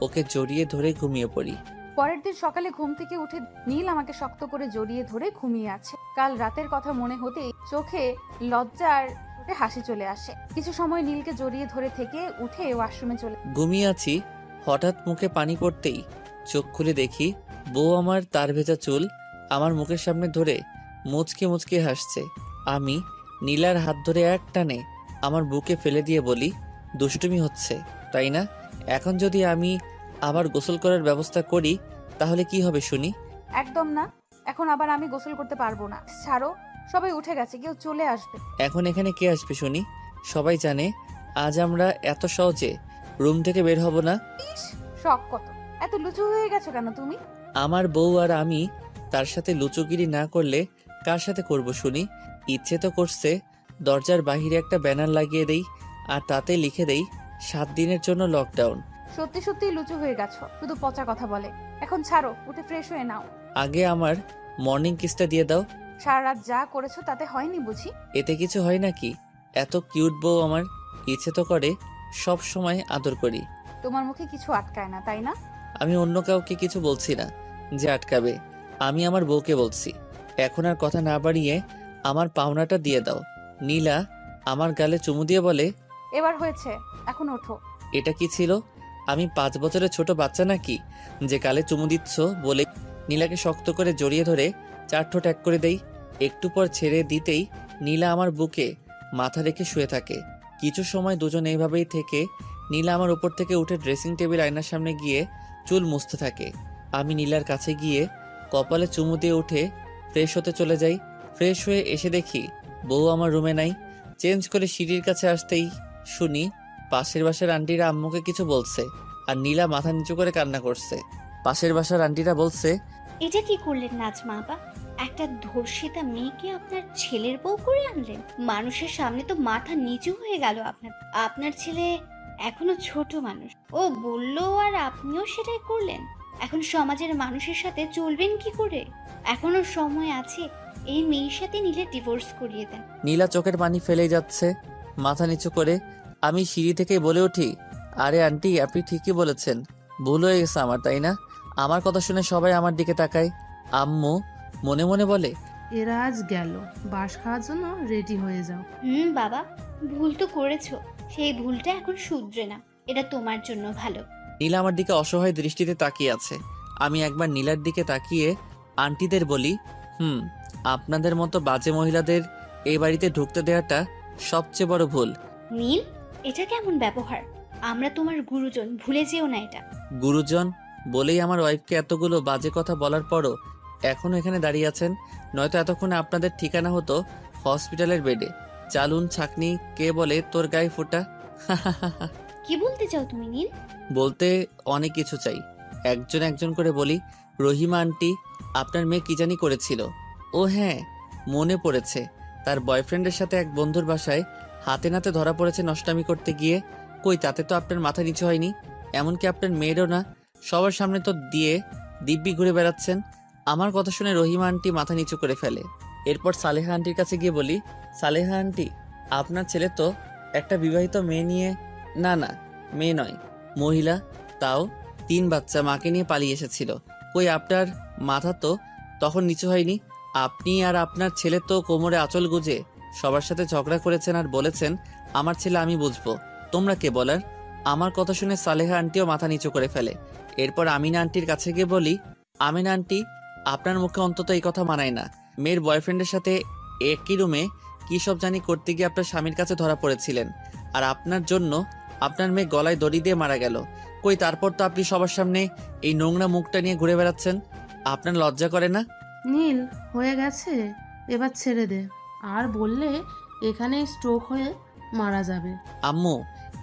S2: ওকে জড়িয়ে ধরে ঘুমিয়ে পড়ি।
S1: পরের দিন সকালে ঘুম থেকে উঠে নীল আমাকে শক্ত করে জড়িয়ে ধরে ঘুমিয়ে আছে। কাল রাতের কথা মনে হতেই চোখে লজ্জার হাসি চলে আসে। কিছু সময় নীলকে জড়িয়ে ধরে থেকে উঠে ওয়াশরুমে চলে।
S2: ঘুমিয়ে আছি, হঠাৎ মুখে পানি পড়তেই চোখ খুলে দেখি বউ আমার তার ভেজা চুল আমার মুখের সামনে ধরে মুচকে মুচকে হাসছে। আমি নীলার হাত ধরে এক টানে আমার বুকে ফেলে দিয়ে বলি, দুষ্টুমি হচ্ছে তাই না? এখন যদি আমি আবার গোসল করার ব্যবস্থা করি তাহলে কি হবে শুনি?
S1: একদম না, এখন আবার আমি গোসল করতে পারবো না। ছাড়ো, সবাই উঠে গেছে, কেউ চলে আসবে।
S2: এখন এখানে কে আসবে শুনি? সবাই জানে আজ আমরা এত সহজে রুম থেকে বের হব না।
S1: ইস, শখ কত! এত লুচু হয়ে গেছো কেন তুমি?
S2: আমার বউ আর আমি তার সাথে লুচোগিরি না করলে কার সাথে করব শুনি? ইচ্ছে তো করছে দরজার বাহিরে একটা ব্যানার লাগিয়ে দেই আর তাতে লিখে দেই 7 দিনের জন্য লকডাউন।
S1: সত্যি সত্যি লুচু হয়ে গেছো, শুধু পচা কথা বলে। এখন ছাড়ো, উঠে ফ্রেশ হয়ে নাও।
S2: আগে আমার মর্নিং কিসটা দিয়ে দাও।
S1: সারা রাত যা করেছো তাতে হয়নি বুঝি?
S2: এতে কিছু হয় নাকি? এত কিউট বউ আমার, ইচ্ছে তো করে সব সময় আদর করি।
S1: তোমার মুখে কিছু আটকায় না তাই না?
S2: আমি অন্য কাউকে কিছু বলছি না যে আটকাবে, আমি আমার বউকে বলছি। এখন আর কথা না বাড়িয়ে আমার পাওনাটা দিয়ে দাও। নীলা আমার গালে চুমু দিয়ে বলে,
S1: এবার হয়েছে, এখন ওঠো।
S2: এটা কি ছিল? আমি 5 বছরের ছোট বাচ্চা নাকি যে গালে চুমু দিচ্ছ? বলে নীলাকে শক্ত করে জড়িয়ে ধরে 4 ঠোঁট এক করে দেই। একটু পর ছেড়ে দিতেই নীলা আমার বুকে মাথা রেখে শুয়ে থাকে। কিছু সময় দুজন এইভাবেই থেকে নীলা আমার উপর থেকে উঠে ড্রেসিং টেবিল আয়নার সামনে গিয়ে চুল মুছতে থাকে। আমি নীলার কাছে গিয়ে কপালে চুমু দিয়ে উঠে ফ্রেশ হতে চলে যাই। ফ্রেশ হয়ে এসে দেখি বউ আমার রুমে নাই। চেঞ্জ করে সিঁড়ির কাছে আসতেই শুনি পাশের বাসার আন্টিরা আম্মুকে কিছু বলছে আর নীলা মাথা নিচু করে কান্না করছে। পাশের বাসার আন্টিরা বলছে,
S8: এটা কি করলেন নাজমা আপা? একটা ধর্ষিতা মেয়েকে আপনার ছেলের বউ করে আনলেন? মানুষের সামনে তো মাথা নিচু হয়ে গেল আপনার। আপনার ছেলে এখনো ছোট মানুষ, ও বললো আর আপনিও সেটাই করলেন। এখন সমাজের মানুষের সাথে চলবেন কি করে? এখনো সময় আছে, এই মেয়ের সাথে নিলে ডিভোর্স করিয়ে দেন।
S2: নীলা চোখের পানি ফেলেই যাচ্ছে মাথা নিচু করে। আমি সিঁড়ি থেকে বলে উঠি, আরে আন্টি আপনি ঠিকই বলেছেন, ভুল হয়ে গেছে আমার তাই না? আমার কথা শুনে সবাই আমার দিকে তাকায়। আম্মু মনে মনে বলে,
S4: এরা আজ গেল, বাস খাওয়ার জন্য রেডি হয়ে যাও।
S8: বাবা, ভুল তো করেছো, সেই ভুলটা এখন শুধরে না, এটা তোমার জন্য ভালো।
S2: নীলা আমার দিকে অসহায় দৃষ্টিতে তাকিয়ে আছে। আমি একবার নীলার দিকে তাকিয়ে আন্টিদের বলি, আপনাদের মতো বাজে মহিলাদের এই বাড়িতে ঢুকতে দেওয়াটা সবচেয়ে বড় ভুল।
S8: নীল, এটা কেমন ব্যবহার? আমরা তোমার গুরুজন, ভুলে যেও না এটা।
S2: গুরুজন বলেই আমার ওয়াইফকে এতগুলো বাজে কথা বলার পরও এখনো এখানে দাঁড়িয়ে আছেন, নয়তো এতক্ষণে আপনাদের ঠিকানা হতো হসপিটালের বেডে। চালুন ছাকনি কে বলে তোর গায়ে ফোঁটা।
S8: কি বলতে চাও তুমি নীল?
S2: বলতে অনেক কিছু চাই, একজন একজন করে বলি। রহিমা আন্টি, আপনার মেয়ে কি জানি করেছিল। ও হ্যাঁ, মনে পড়েছে, তার বয়ফ্রেন্ডের সাথে এক বন্ধুর বাসায় হাতে নাতে ধরা পড়েছে নষ্টামি করতে গিয়ে। কই তাতে তো আপনার মাথা নিচু হয়নি। এমনকি আপনার মেয়েরও না। সবার সামনে তো দিয়ে দিব্যি ঘুরে বেড়াচ্ছেন। আমার কথা শুনে রহিমা আন্টি মাথা নিচু করে ফেলে। এরপর সালেহা আন্টির কাছে গিয়ে বলি, সালেহা আন্টি, আপনার ছেলে তো একটা বিবাহিত মেয়ে নিয়ে, না না মেয়ে নয়, মহিলা, তাও 3 বাচ্চা মাকে নিয়ে পালিয়ে এসেছিল। কই আপনার মাথা তো তখন নিচু হয়নি? আপনি আর আপনার ছেলে তো কোমরে আঁচল গুজে সবার সাথে ঝগড়া করেছেন আর বলেছেন আমার ছেলে আমি বুঝবো, তোমরা কে বলার? আমার কথা শুনে সালেহা আন্টিও মাথা নিচু করে ফেলে। এরপর আমিনা আন্টির কাছে গিয়ে বলি, আমিনা আন্টি, আপনার মুখে অন্তত এই কথা মানায় না। মেয়ের বয়ফ্রেন্ডের সাথে একই রুমে কী সব জানি করতে গিয়ে আপনার স্বামীর কাছে ধরা পড়েছিলেন, আর আপনার জন্য আপনার মেয়ে গলায় দড়ি দিয়ে মারা গেল। কই তারপর তো আপনি সবার সামনে এই নোংরা মুখটা নিয়ে ঘুরে বেড়াচ্ছেন। আপনার লজ্জা করে না?
S4: নীল, হয়ে গেছে, এবার ছেড়ে দে। আর বললে এখানে স্ট্রোক হয়ে মারা যাবে।
S2: আম্মু,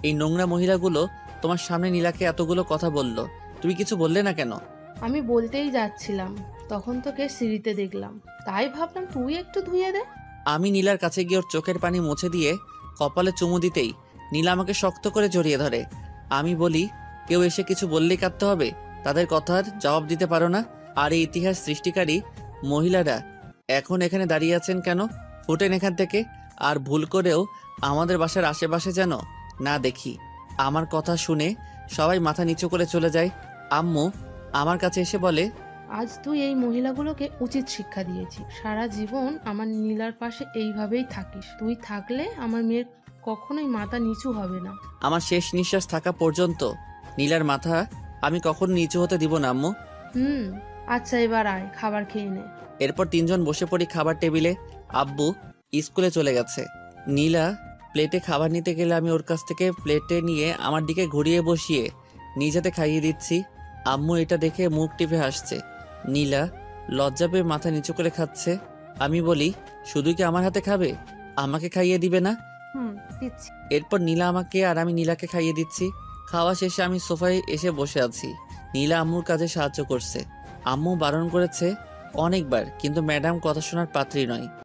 S2: এই নোংরা মহিলাগুলো তোমার সামনে নীলাকে এতগুলো কথা বলল, তুমি কিছু বললে না কেন?
S4: আমি বলতেই যাচ্ছিলাম, তখন তোকে সিঁড়িতে দেখলাম, তাই ভাবলাম তুই একটু ধুয়ে দে।
S2: আমি নীলার কাছে গিয়ে ওর চোখের পানি মুছে দিয়ে কপালে চুমু দিতেই নীলা আমাকে শক্ত করে জড়িয়ে ধরে। আমি বলি, কেউ এসে কিছু বললেই কাঁদতে হবে? তাদের কথার জবাব দিতে পারো না? আর এই ইতিহাস সৃষ্টিকারী মহিলারা এখন এখানে দাঁড়িয়ে আছেন কেন? ফুটেন এখান থেকে। আর ভুল করেও আমাদের বাসার আশেপাশে যেন না দেখি। আমার কথা শুনে সবাই মাথা নিচু করে চলে যায়। আম্মু আমার কাছে এসে বলে,
S4: আজ তুই এই মহিলাগুলোকে উচিত শিক্ষা দিয়েছিস। সারা জীবন আমার নীলার পাশে এইভাবেই থাকিস। তুই থাকলে আমার মেয়ের কখনোই মাথা নিচু হবে না।
S2: আমার শেষ নিঃশ্বাস থাকা পর্যন্ত নীলার মাথা আমি কখনো নিচু হতে দিব না আম্মু।
S4: আচ্ছা, এবার আয়, খাবার খেয়ে নে।
S2: এরপর 3 জন বসে পড়ি খাবার টেবিলে। আব্বু স্কুলে চলে গেছে। নীলা প্লেটে খাবার নিতে গেলে আমি ওর কাছ থেকে প্লেটে নিয়ে আমার দিকে ঘুরিয়ে বসিয়ে নিজেতে খাইয়ে দিচ্ছি। আম্মু এটা দেখে মুখ টিপে হাসছে। নীলা লজ্জা পেয়ে মাথা নিচু করে খাচ্ছে। আমি বলি, শুধু কি আমার হাতে খাবে? আমাকে খাইয়ে দিবে না?
S1: দিচ্ছি।
S2: এরপর নীলা আমাকে আর আমি নীলাকে খাইয়ে দিচ্ছি। খাওয়া শেষে আমি সোফায় এসে বসে আছি। নীলা আম্মুর কাজে সাহায্য করছে। আম্মু বারণ করেছে অনেকবার, কিন্তু ম্যাডাম কথা শোনার পাত্রী নয়।